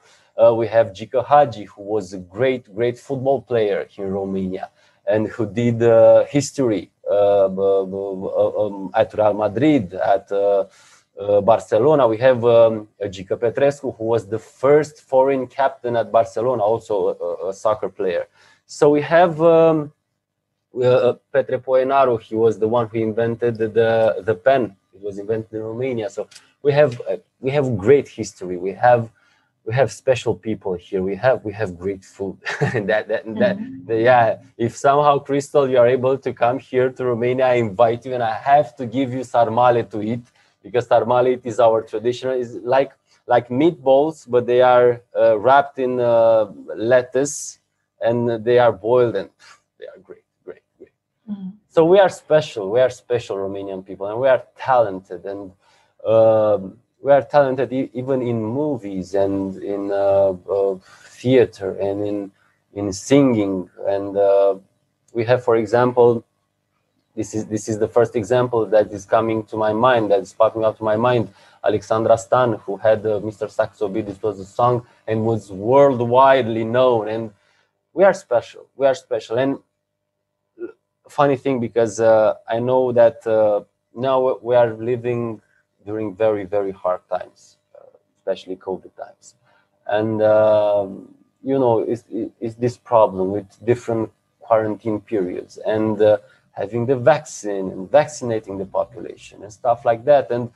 We have Gica Hagi, who was a great football player here in Romania, and who did history at Real Madrid, at Barcelona. We have Gica Petrescu, who was the first foreign captain at Barcelona, also a soccer player. So we have Petre Poenaru. He was the one who invented the pen. It was invented in Romania. So we have great history. We have special people here. We have great food. Yeah. If somehow, Crystal, you are able to come here to Romania, I invite you, and I have to give you sarmale to eat, because sarmale is our traditional. It's like meatballs, but they are wrapped in lettuce, and they are boiled, and they are great. Mm. So we are special. We are special Romanian people, and we are talented, and we are talented even in movies and in theater and in singing. And we have, for example, this is the first example that is coming to my mind, that is popping up to my mind. Alexandra Stan, who had Mr. Saxo Beat. This was a song and was worldwide known. And we are special. We are special. And funny thing, because I know that now we are living during very, very hard times, especially COVID times. And, it's this problem with different quarantine periods, and having the vaccine and vaccinating the population and stuff like that. And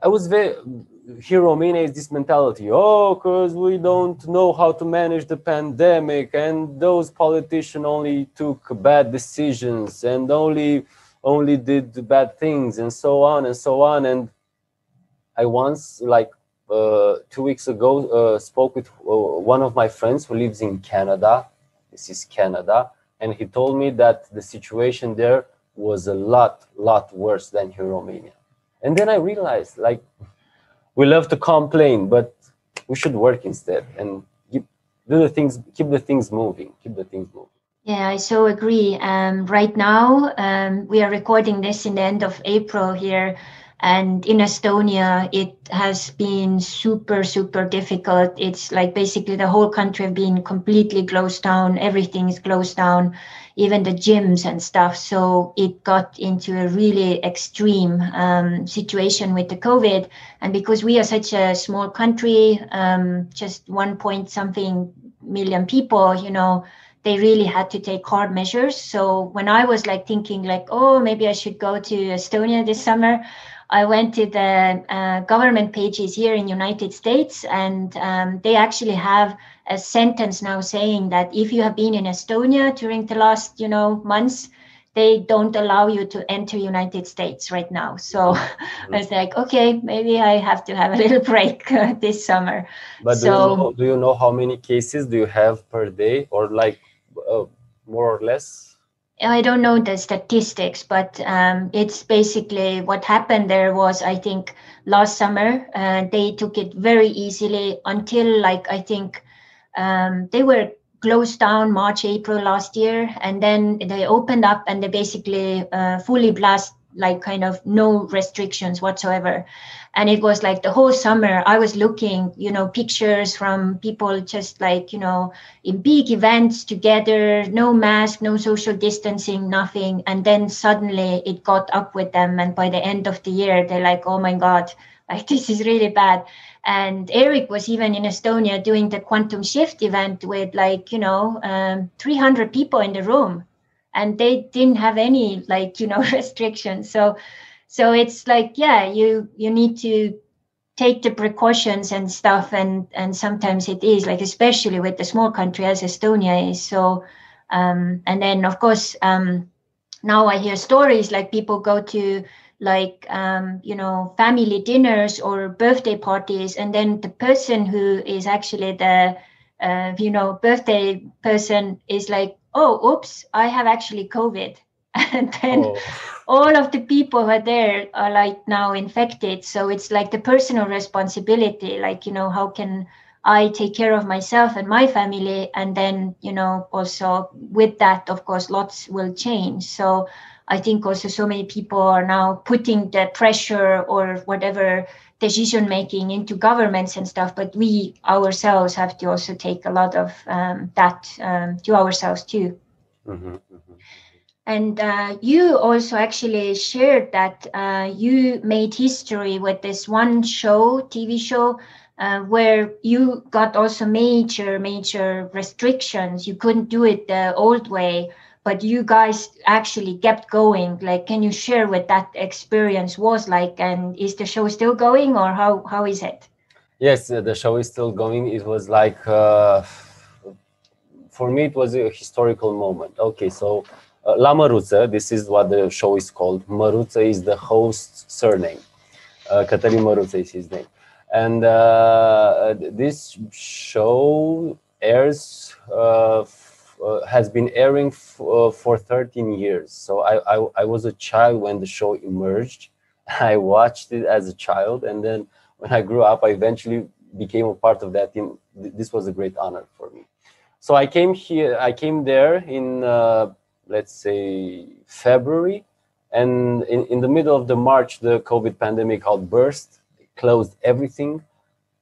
I was here in Romania is this mentality, because we don't know how to manage the pandemic, and those politicians only took bad decisions and only did bad things, and so on and so on. And I once, 2 weeks ago, spoke with one of my friends who lives in Canada. This is Canada. And he told me that the situation there was a lot worse than here in Romania. And then I realized, we love to complain, but we should work instead and keep the things moving. Yeah, I so agree. Right now, we are recording this in the end of April here. And in Estonia, it has been super difficult. It's like basically the whole country have been completely closed down. Everything is closed down, even the gyms and stuff. So it got into a really extreme situation with the COVID. And because we are such a small country, just 1 point something million people, they really had to take hard measures. So when I was thinking maybe I should go to Estonia this summer, I went to the government pages here in United States, and they actually have a sentence now saying that if you have been in Estonia during the last, months, they don't allow you to enter United States right now. So I was like, okay, maybe I have to have a little break this summer. But So do you know how many cases do you have per day, or like more or less? I don't know the statistics, but it's basically what happened there was, I think, last summer, they took it very easily until, like, I think they were closed down March, April last year, and then they opened up and they basically fully blast, like kind of no restrictions whatsoever. And it was like the whole summer I was looking, pictures from people just like, in big events together, no mask, no social distancing, nothing. And then suddenly it got up with them. And by the end of the year, they're like, oh my God, like this is really bad. And Eric was even in Estonia doing the quantum shift event with 300 people in the room, and they didn't have any restrictions. So it's like, yeah, you need to take the precautions and stuff, and sometimes it is like, especially with the small country as Estonia is. So and then of course now I hear stories like people go to family dinners or birthday parties, and then the person who is actually the birthday person is like, oh, oops, I have actually COVID. And then all of the people who are there are like now infected. So it's like the personal responsibility, like, how can I take care of myself and my family? And then, also with that, of course, lots will change. So I think also so many people are now putting the pressure or whatever decision making into governments and stuff, but we ourselves have to also take a lot of that to ourselves too. Mm-hmm, mm-hmm. And you also actually shared that you made history with this one show, TV show, where you got also major restrictions. You couldn't do it the old way, but you guys actually kept going. Like, can you share what that experience was like? And is the show still going, or how is it? Yes, the show is still going. It was like, for me, it was a historical moment. Okay, so La Măruță, this is what the show is called. Măruță is the host's surname. Cătălin Măruță is his name. And this show has been airing for 13 years. So I was a child when the show emerged. I watched it as a child, and then when I grew up, I eventually became a part of that team. This was a great honor for me. So I came there in, let's say, February, and in the middle of the March, the COVID pandemic outburst, closed everything,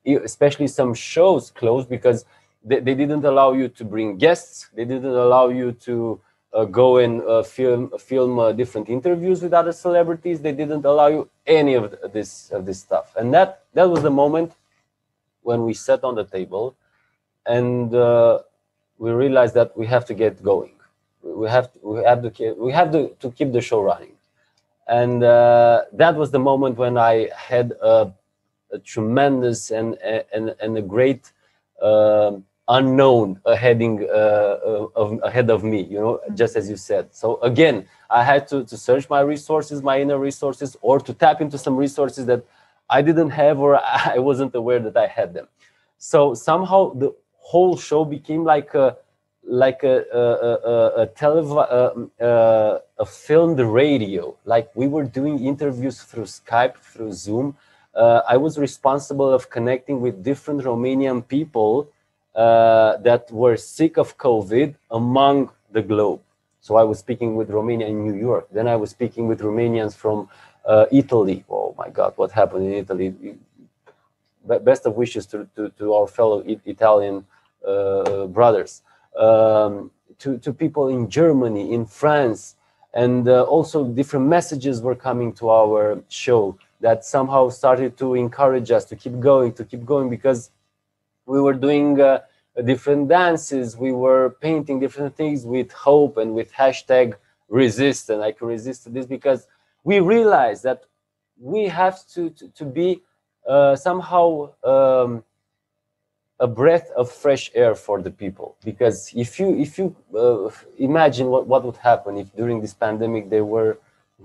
especially some shows closed because they didn't allow you to bring guests. They didn't allow you to go and film different interviews with other celebrities. They didn't allow you any of this stuff. And that was the moment when we sat on the table and we realized that we have to get going. We have to keep the show running. And that was the moment when I had a tremendous and a great unknown ahead of me, just as you said. So again, I had to search my resources, my inner resources, or to tap into some resources that I didn't have or I wasn't aware that I had them. So somehow the whole show became like a filmed radio. Like we were doing interviews through Skype, through Zoom. I was responsible of connecting with different Romanian people that were sick of COVID among the globe. So I was speaking with Romania in New York. Then I was speaking with Romanians from Italy. Oh my God, what happened in Italy? Best of wishes to our fellow Italian brothers. To people in Germany, in France, and also different messages were coming to our show that somehow started to encourage us to keep going, because we were doing different dances, we were painting different things with hope and with hashtag resist, and I can resist this because we realized that we have to be somehow a breath of fresh air for the people. Because if you imagine what would happen if during this pandemic there were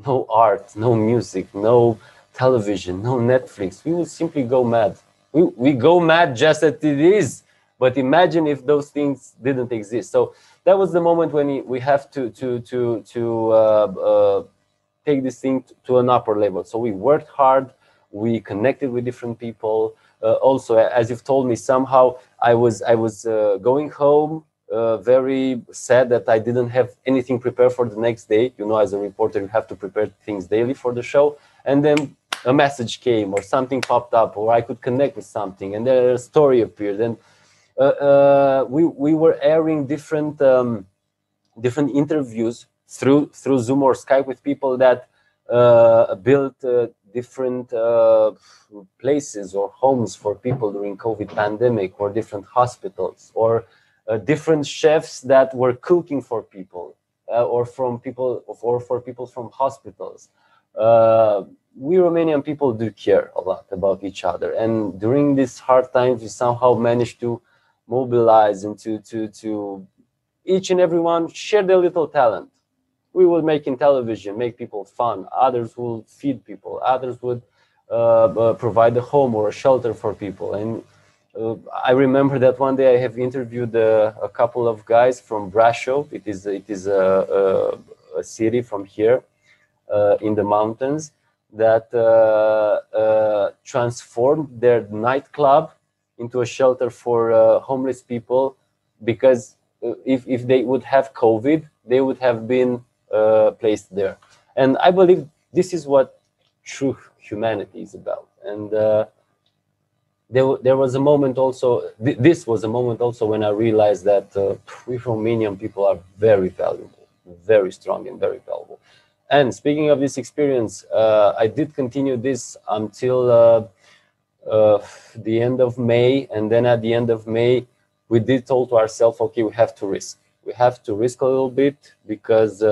no art, no music, no television, no Netflix, we would simply go mad. We go mad just as it is. But imagine if those things didn't exist. So that was the moment when we have to take this thing to an upper level. So we worked hard, we connected with different people. Also, as you've told me, somehow I was going home very sad that I didn't have anything prepared for the next day. You know, as a reporter, you have to prepare things daily for the show. And then a message came or something popped up or I could connect with something and then a story appeared. And we were airing different interviews through Zoom or Skype with people that built different places or homes for people during COVID pandemic, or different hospitals, or different chefs that were cooking for people, or for people from hospitals. We Romanian people do care a lot about each other, and during these hard times, we somehow managed to mobilize and to each and everyone share their little talent. We would make in television, make people fun. Others will feed people. Others would provide a home or a shelter for people. And I remember that one day I have interviewed a couple of guys from Brașov. It is a city from here in the mountains that transformed their nightclub into a shelter for homeless people, because if they would have COVID, they would have been placed there. And I believe this is what true humanity is about. And there was a moment also, this was a moment also when I realized that we Romanian people are very valuable, very strong and very valuable. And speaking of this experience, I did continue this until the end of May. And then at the end of May, we did told to ourselves, okay, we have to risk. We have to risk a little bit, because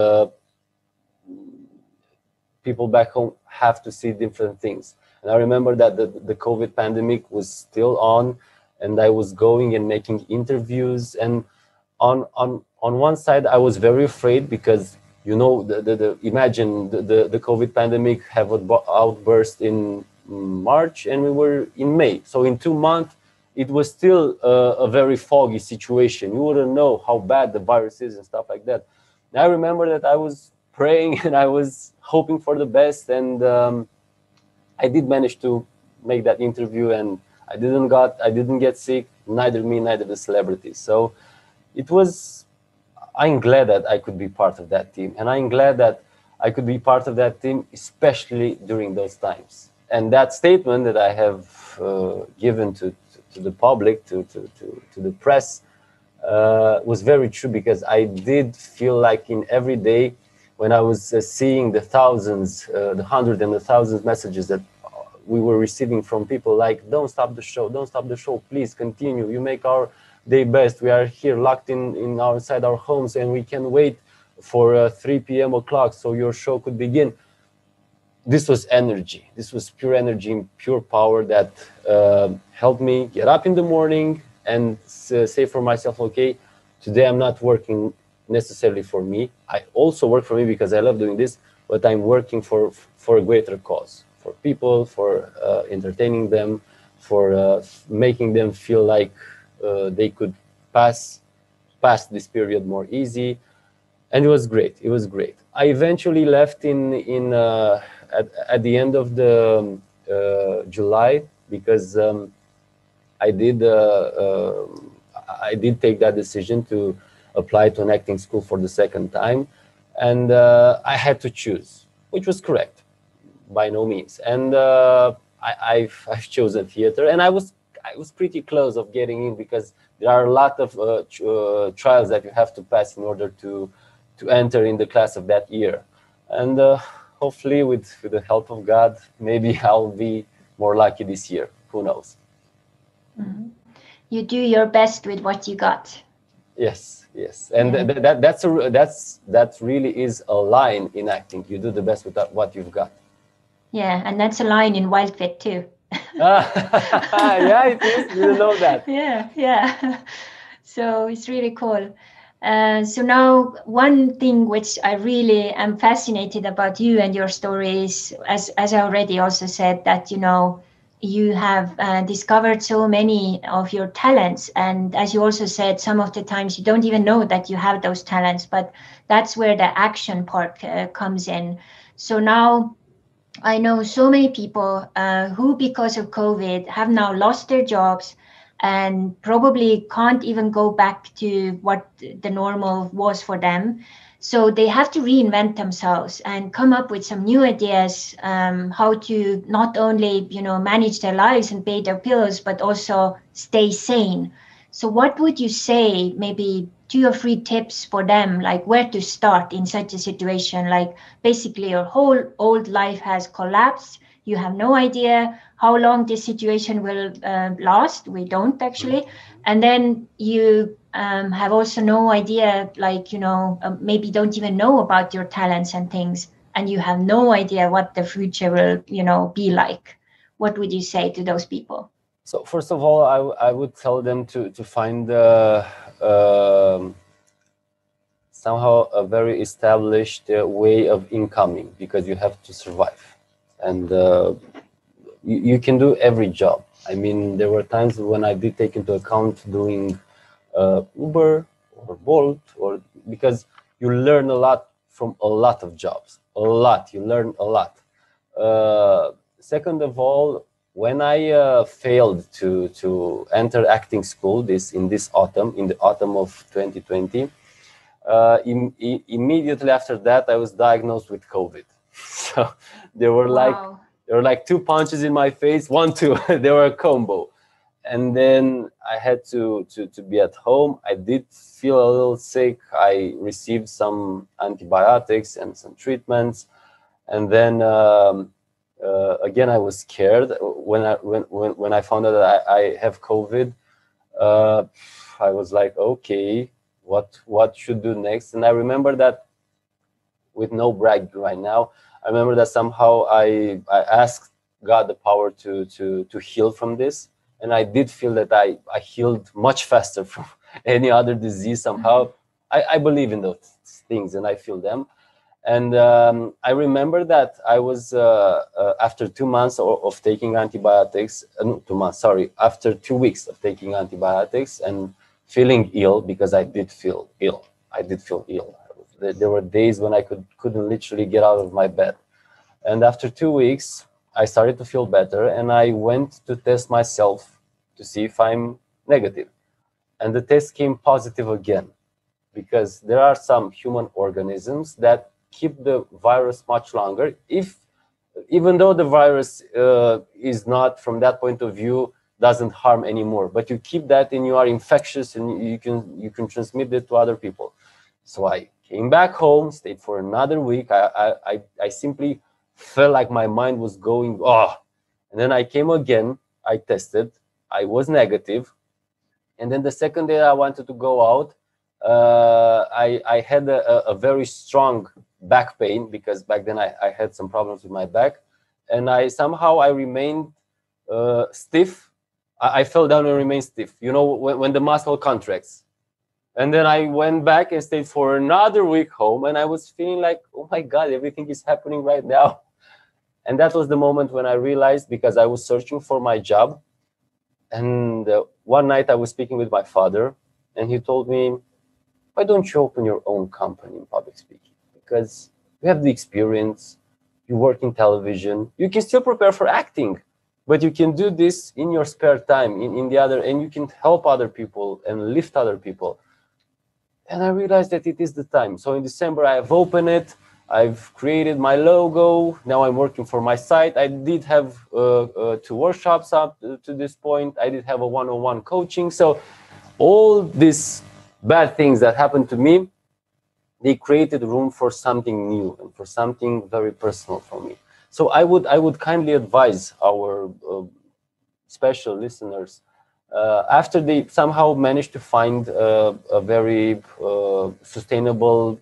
people back home have to see different things. And I remember that the COVID pandemic was still on, and I was going and making interviews. And on one side, I was very afraid, because you know, imagine the COVID pandemic have an outburst in March, and we were in May. So in 2 months, it was still a very foggy situation. You wouldn't know how bad the virus is and stuff like that. And I remember that I was praying and I was hoping for the best, and I did manage to make that interview, and I didn't get sick, neither me, neither the celebrities. So I'm glad that I could be part of that team, and I'm glad that I could be part of that team, especially during those times. And that statement that I have given to the public, to the press, was very true, because I did feel like in every day when I was seeing the thousands, the hundreds and the thousands messages that we were receiving from people like, don't stop the show, please continue, you make our day best, we are here locked inside our homes and we can wait for 3 p.m. o'clock so your show could begin. This was energy. This was pure energy and pure power that helped me get up in the morning and say for myself, okay, today I'm not working necessarily for me. I also work for me because I love doing this, but I'm working for a greater cause, for people, for entertaining them, for making them feel like they could pass this period more easy. And it was great. It was great. I eventually left at the end of the July, because I did take that decision to apply to an acting school for the second time, and I had to choose, which was correct, by no means. And I've chosen theater, and I was pretty close of getting in, because there are a lot of trials that you have to pass in order to enter in the class of that year. And hopefully, with the help of God, maybe I'll be more lucky this year. Who knows? Mm-hmm. You do your best with what you got. Yes, and that really is a line in acting. You do the best with what you've got. Yeah, and that's a line in Wildfit too. Yeah, it is. You know that. Yeah. So it's really cool. So now one thing which I really am fascinated about you and your stories, as I already also said, that you have discovered so many of your talents, and as you also said, some of the times you don't even know that you have those talents, but that's where the action part comes in. So now I know so many people who, because of COVID, have now lost their jobs and probably can't even go back to what the normal was for them. So they have to reinvent themselves and come up with some new ideas, how to not only, manage their lives and pay their bills, but also stay sane. So what would you say, maybe 2 or 3 tips for them, like where to start in such a situation? Like basically your whole old life has collapsed. You have no idea how long this situation will last. We don't actually. And then you have also no idea, like, maybe don't even know about your talents and things. And you have no idea what the future will, be like. What would you say to those people? So first of all, I would tell them to find somehow a very established way of incoming, because you have to survive, and you can do every job. I mean, there were times when I did take into account doing Uber or Bolt, or because you learn a lot from a lot of jobs. A lot, you learn a lot. Second of all, when I failed to enter acting school in the autumn of 2020, immediately after that, I was diagnosed with COVID. So there were Wow. like 2 punches in my face, 1, 2. They were a combo, and then I had to be at home. I did feel a little sick. I received some antibiotics and some treatments, and then again I was scared when I found out that I have COVID. I was like, okay, what should do next? And I remember that, with no brag right now, I remember that somehow I asked God the power to heal from this, and I did feel that I healed much faster from any other disease somehow. I believe in those things, and I feel them. And I remember that I was after 2 months of taking antibiotics. No, 2 months. Sorry, after 2 weeks of taking antibiotics and feeling ill, because I did feel ill. I did feel ill. There were days when I couldn't literally get out of my bed. And after 2 weeks, I started to feel better, and I went to test myself to see if I'm negative. And the test came positive again, because there are some human organisms that keep the virus much longer, even though the virus is not, from that point of view, doesn't harm anymore, but you keep that and you are infectious, and you can transmit it to other people. So I came back home, stayed for another week. I simply felt like my mind was going, oh. And then I came again, I tested, I was negative. And then the second day I wanted to go out, I had a very strong back pain, because back then I had some problems with my back. And I remained stiff. I fell down and remained stiff, when the muscle contracts. And then I went back and stayed for another week home, and I was feeling like, oh my God, everything is happening right now. And that was the moment when I realized, because I was searching for my job. And one night I was speaking with my father, and he told me, why don't you open your own company in public speaking? Because you have the experience, you work in television, you can still prepare for acting, but you can do this in your spare time, in the other, and you can help other people and lift other people. And I realized that it is the time. So in December, I have opened it. I've created my logo. Now I'm working for my site. I did have 2 workshops up to this point. I did have a one-on-one coaching. So all these bad things that happened to me, they created room for something new and for something very personal for me. So I would kindly advise our special listeners, after they somehow manage to find a very sustainable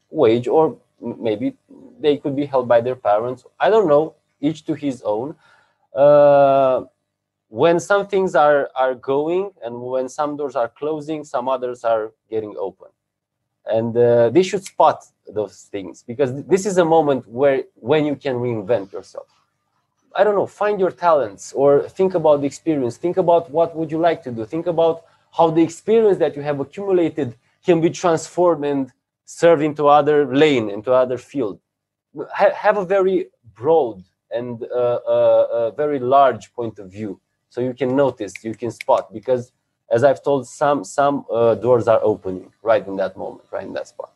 wage, or maybe they could be held by their parents, I don't know, each to his own. when some things are going, and when some doors are closing, some others are getting open. And they should spot those things, because this is a moment when you can reinvent yourself. I don't know, find your talents, or think about the experience. Think about what would you like to do. Think about how the experience that you have accumulated can be transformed and served into other lane, into other field. Have a very broad and a very large point of view, so you can notice, you can spot, because as I've told, some doors are opening right in that moment, right in that spot.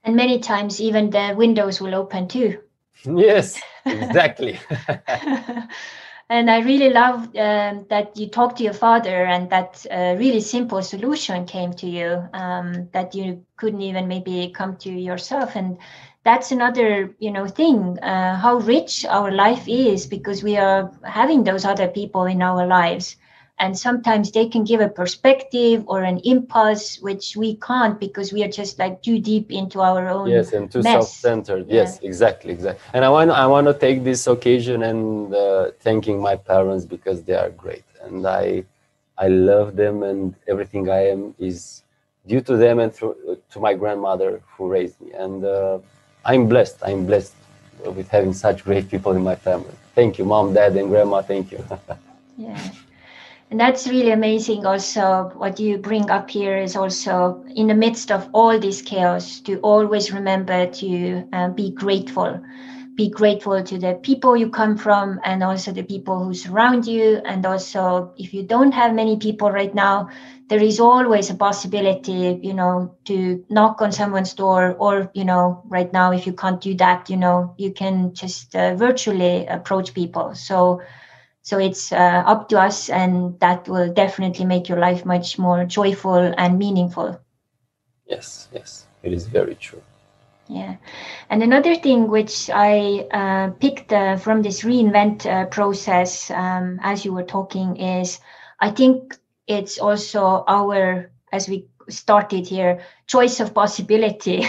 And many times even the windows will open too. Yes, exactly. And I really love that you talked to your father, and that really simple solution came to you, that you couldn't even maybe come to yourself. And that's another, thing, how rich our life is, because we are having those other people in our lives. And sometimes they can give a perspective or an impulse, which we can't, because we are just like too deep into our own yes, and too mess. Self-centered. Yes, yeah. Exactly. And I want to take this occasion and thanking my parents, because they are great, and I love them, and everything I am is due to them and to my grandmother who raised me. And I'm blessed. I'm blessed with having such great people in my family. Thank you, Mom, Dad, and Grandma. Thank you. Yeah. And that's really amazing. Also, what you bring up here is also, in the midst of all this chaos, to always remember to be grateful. Be grateful to the people you come from, and also the people who surround you. And also, if you don't have many people right now, there is always a possibility, to knock on someone's door, or, right now, if you can't do that, you can just virtually approach people. So it's up to us, and that will definitely make your life much more joyful and meaningful. Yes, it is very true. Yeah. And another thing which I picked from this reinvent process, as you were talking, is I think it's also our, as we started here, choice of possibility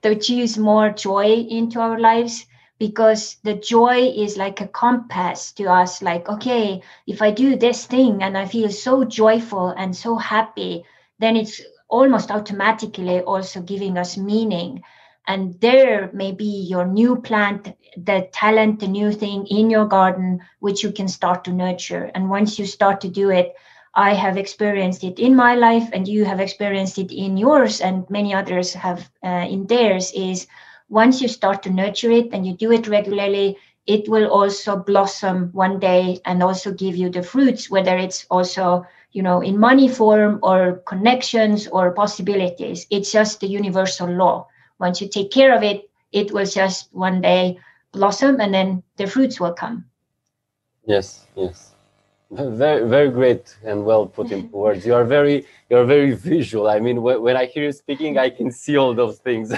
to choose more joy into our lives. Because the joy is like a compass to us, like, okay, if I do this thing and I feel so joyful and so happy, then it's almost automatically also giving us meaning. And there may be your new plant, the talent, the new thing in your garden, which you can start to nurture. And once you start to do it, I have experienced it in my life, and you have experienced it in yours, and many others have in theirs, is once you start to nurture it and you do it regularly, it will also blossom one day and also give you the fruits, whether it's also, in money form or connections or possibilities. It's just the universal law. Once you take care of it, it will just one day blossom, and then the fruits will come. Yes. Very, very great and well put into words. You're very visual. I mean, when I hear you speaking, I can see all those things.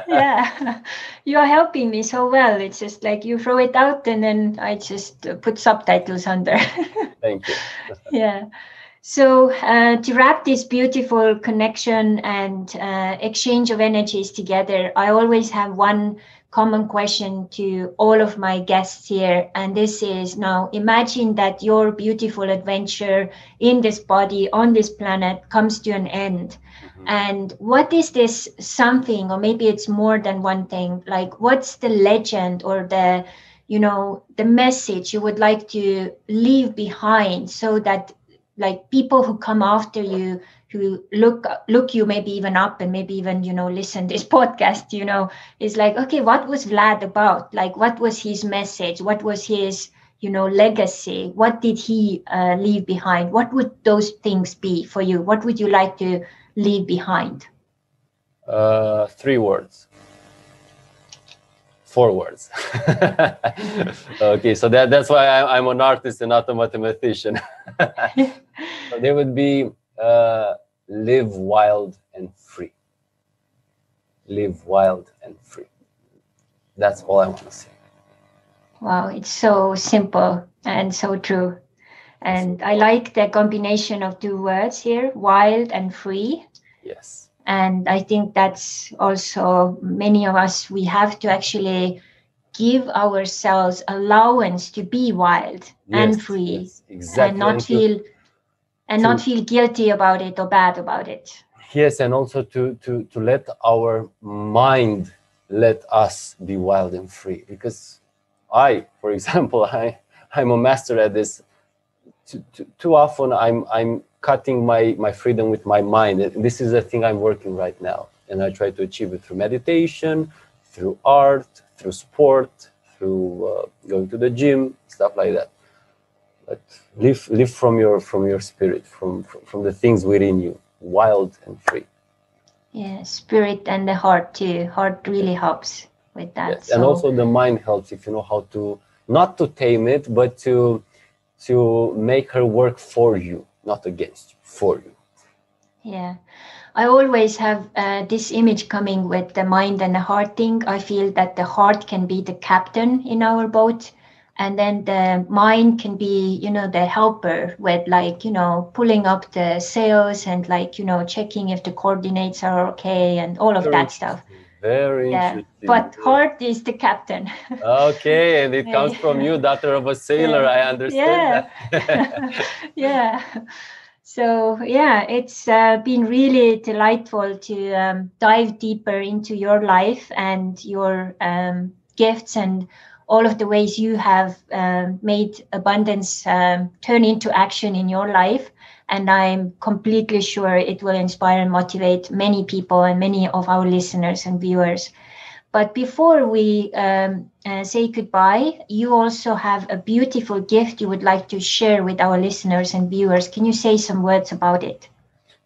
Yeah, you are helping me so well. It's just like you throw it out, and then I just put subtitles under. Thank you. Yeah. So to wrap this beautiful connection and exchange of energies together, I always have one common question to all of my guests here. And this is, now imagine that your beautiful adventure in this body, on this planet, comes to an end. Mm-hmm. And what is this something, or maybe it's more than one thing, like what's the legend or the message you would like to leave behind, so that like people who come after you, who look you maybe even up, and maybe even listen this podcast, is like, okay, what was Vlad about? Like, what was his message? What was his legacy? What did he leave behind? What would those things be for you? What would you like to leave behind? 3 words. 4 words. Okay, so that's why I'm an artist and not a mathematician. So they would be live wild and free. Live wild and free. That's all I want to say. Wow, it's so simple and so true. And I like the combination of 2 words here, wild and free. Yes. And I think that's also, many of us, we have to actually give ourselves allowance to be wild and free, Yes, exactly. and not feel guilty about it or bad about it. Yes, and also to let our mind let us be wild and free. Because for example, I'm a master at this. Too often I'm cutting my freedom with my mind. And this is a thing I'm working right now, and I try to achieve it through meditation, through art, through sport, through going to the gym, stuff like that. But live from your spirit, from the things within you, wild and free. Yeah, spirit and the heart too. Heart really helps with that. Yes. And also the mind helps if you know how to, not to tame it, but to make her work for you, not against you, for you. Yeah, I always have this image coming with the mind and the heart thing. I feel that the heart can be the captain in our boat, and then the mind can be, the helper with, like, pulling up the sails and, like, checking if the coordinates are okay and all of that stuff. Very interesting. But heart is the captain. Okay, and it comes from you, daughter of a sailor. Yeah. I understand that. Yeah. So yeah, it's been really delightful to dive deeper into your life and your gifts and all of the ways you have made abundance turn into action in your life. And I'm completely sure it will inspire and motivate many people and many of our listeners and viewers. But before we say goodbye, you also have a beautiful gift you would like to share with our listeners and viewers. Can you say some words about it?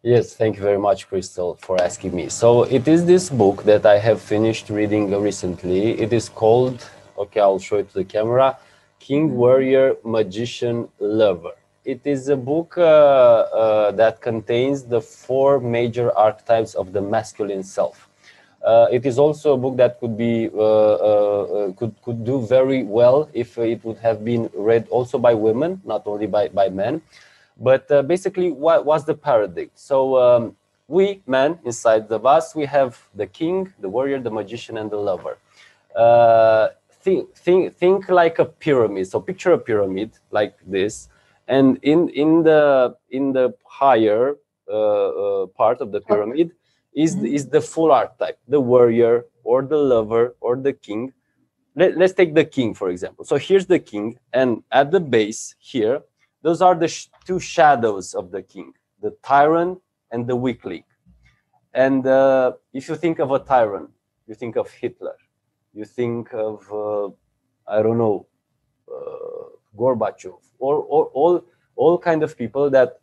Yes, thank you very much, Crystal, for asking me. So it is this book that I have finished reading recently. It is called, okay, I'll show it to the camera, King, Warrior, Magician, Lover. It is a book that contains the 4 major archetypes of the masculine self. It is also a book that could be could do very well if it would have been read also by women, not only by men. But basically, what was the paradigm? So we men inside of us, we have the king, the warrior, the magician, and the lover. Think like a pyramid. So picture a pyramid like this, and in the higher part of the pyramid is the full archetype, the warrior or the lover or the king. Let's take the king, for example. So here's the king, and at the base here, those are the 2 shadows of the king, the tyrant and the weakling. And if you think of a tyrant, you think of Hitler, you think of I don't know, Gorbachev, or all kind of people that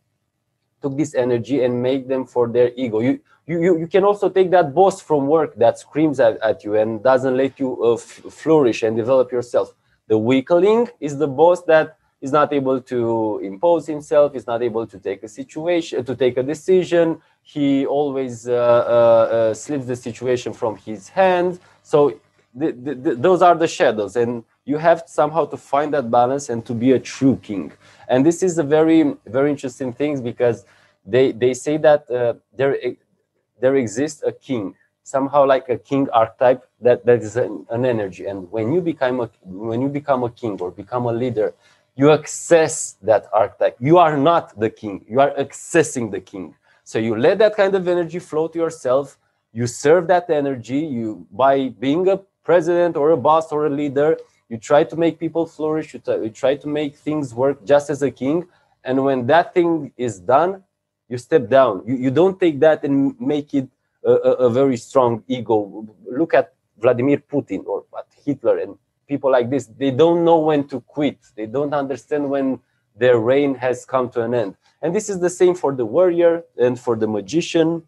took this energy and make them for their ego. You can also take that boss from work that screams at you and doesn't let you flourish and develop yourself. The weakling is the boss that is not able to impose himself, is not able to take a decision. He always slips the situation from his hand. So those are the shadows, and you have somehow to find that balance and to be a true king. And this is a very, very interesting thing, because they say that there exists a king, somehow like a king archetype that is an energy. And when you become a king or become a leader, you access that archetype. You are not the king, you are accessing the king. So you let that kind of energy flow to yourself. You serve that energy. By being a president or a boss or a leader, you try to make people flourish. You try to make things work just as a king. And when that thing is done, you step down. You don't take that and make it a very strong ego. Look at Vladimir Putin or Hitler and people like this. They don't know when to quit. They don't understand when their reign has come to an end. And this is the same for the warrior and for the magician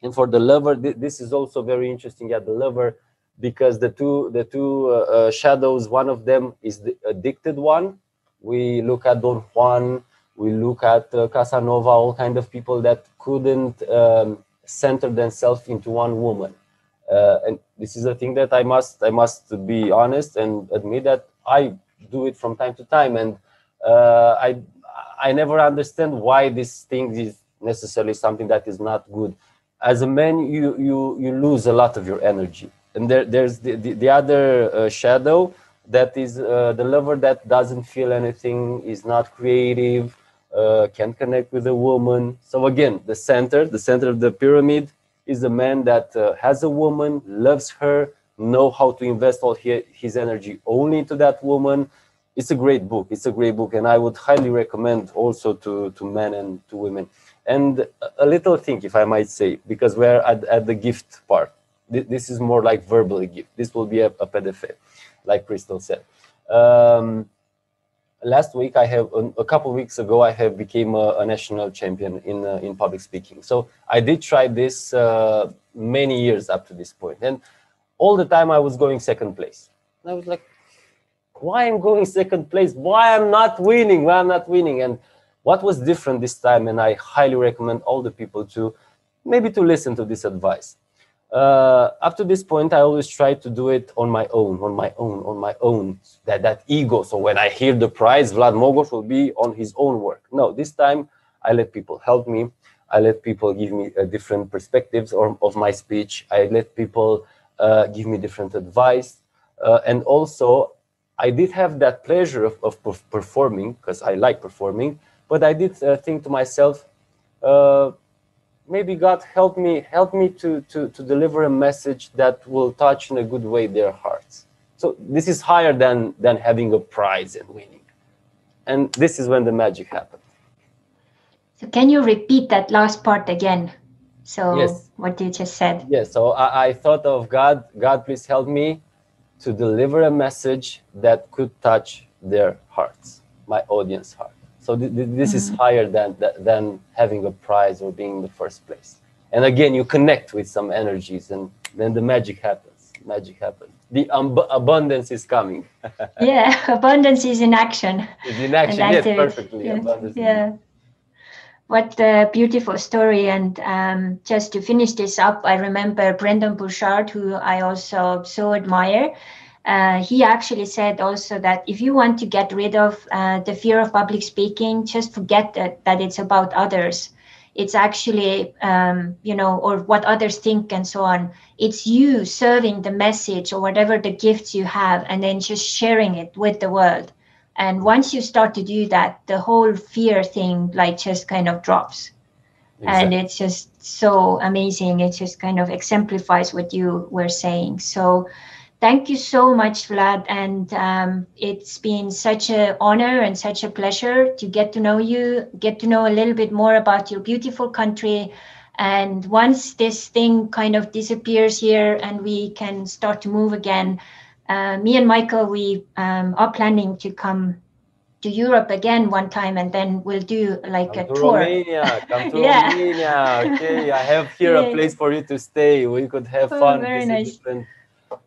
and for the lover. This is also very interesting at the lover, because the two shadows, one of them is the addicted one. We look at Don Juan, we look at Casanova, all kind of people that couldn't center themselves into one woman. And this is a thing that I must be honest and admit that I do it from time to time. And I never understand why this thing is necessarily something that is not good. As a man, you lose a lot of your energy. and there's the other shadow, that is the lover that doesn't feel anything, is not creative, can't connect with a woman. So again, the center of the pyramid is the man that has a woman, loves her, know how to invest all his energy only into that woman. It's a great book. It's a great book, and I would highly recommend also to men and to women. And a little thing, if I might say, because we're at the gift part. This is more like verbally gift. This will be a PDF, like Crystal said. Last week, a couple of weeks ago, I have became a national champion in public speaking. So I did try this many years up to this point, and all the time I was going second place. And I was like, why I'm going second place? Why I'm not winning? Why I'm not winning? And what was different this time? And I highly recommend all the people to maybe to listen to this advice. Up to this point, I always try to do it on my own, that ego. So when I hear the prize, Vlad Mogoș will be on his own work. No, this time I let people help me. I let people give me different perspectives of my speech. I let people give me different advice. And also, I did have that pleasure of performing, because I like performing, but I did think to myself, maybe God help me to deliver a message that will touch in a good way their hearts. So this is higher than having a prize and winning. And this is when the magic happens. So can you repeat that last part again? So yes. What you just said. Yes, so I thought of God, please help me to deliver a message that could touch their hearts, my audience heart. So this is higher than having a prize or being in the first place. And again, you connect with some energies, and then the magic happens. The abundance is coming. Yeah, abundance is in action. It's in action, yes, perfectly. Yeah. Abundance. Yeah. What a beautiful story. And just to finish this up, I remember Brendan Burchard, who I also so admire. He actually said also that if you want to get rid of the fear of public speaking, just forget that it's about others. It's actually, or what others think and so on. It's you serving the message or whatever the gifts you have, and then just sharing it with the world. And once you start to do that, the whole fear thing just kind of drops. Exactly. And it's just so amazing. It just kind of exemplifies what you were saying. So thank you so much, Vlad. And it's been such an honor and such a pleasure to get to know you, get to know a little bit more about your beautiful country. And once this thing kind of disappears here and we can start to move again, me and Michael, we are planning to come to Europe again one time, and then we'll do a tour. Romania. Come to Romania. Okay, I have here a place for you to stay. We could have fun. Very nice.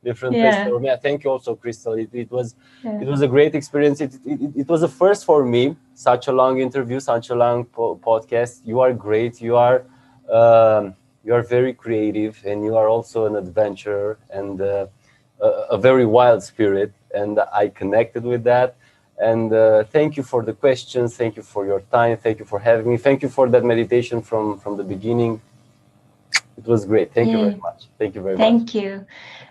Different place for Romania. Thank you also, Crystal. It was a great experience. It was a first for me. Such a long interview, such a long podcast. You are great. You are very creative, and you are also an adventurer and a very wild spirit, and I connected with that. And thank you for the questions. Thank you for your time. Thank you for having me. Thank you for that meditation from the beginning. It was great. Thank you very much. Thank you very much. Thank you.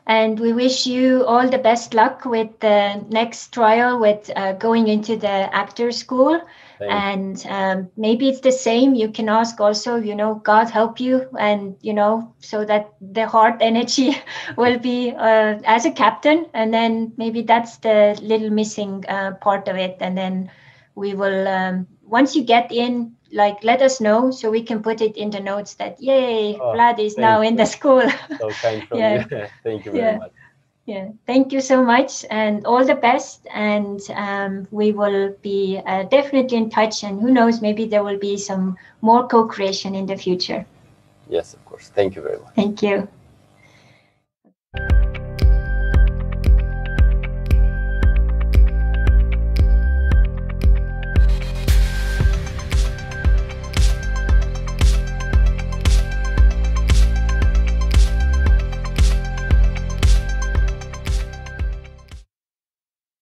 And we wish you all the best luck with the next trial with going into the actor school. And maybe it's the same. You can ask also, God help you, and, so that the heart energy will be as a captain. And then maybe that's the little missing part of it. And then we will, once you get in, let us know so we can put it in the notes that, yay, Vlad is now in the school. So kind from you. Thank you very much. Yeah, thank you so much, and all the best. And we will be definitely in touch, and who knows, maybe there will be some more co-creation in the future. Yes, of course. Thank you very much. Thank you.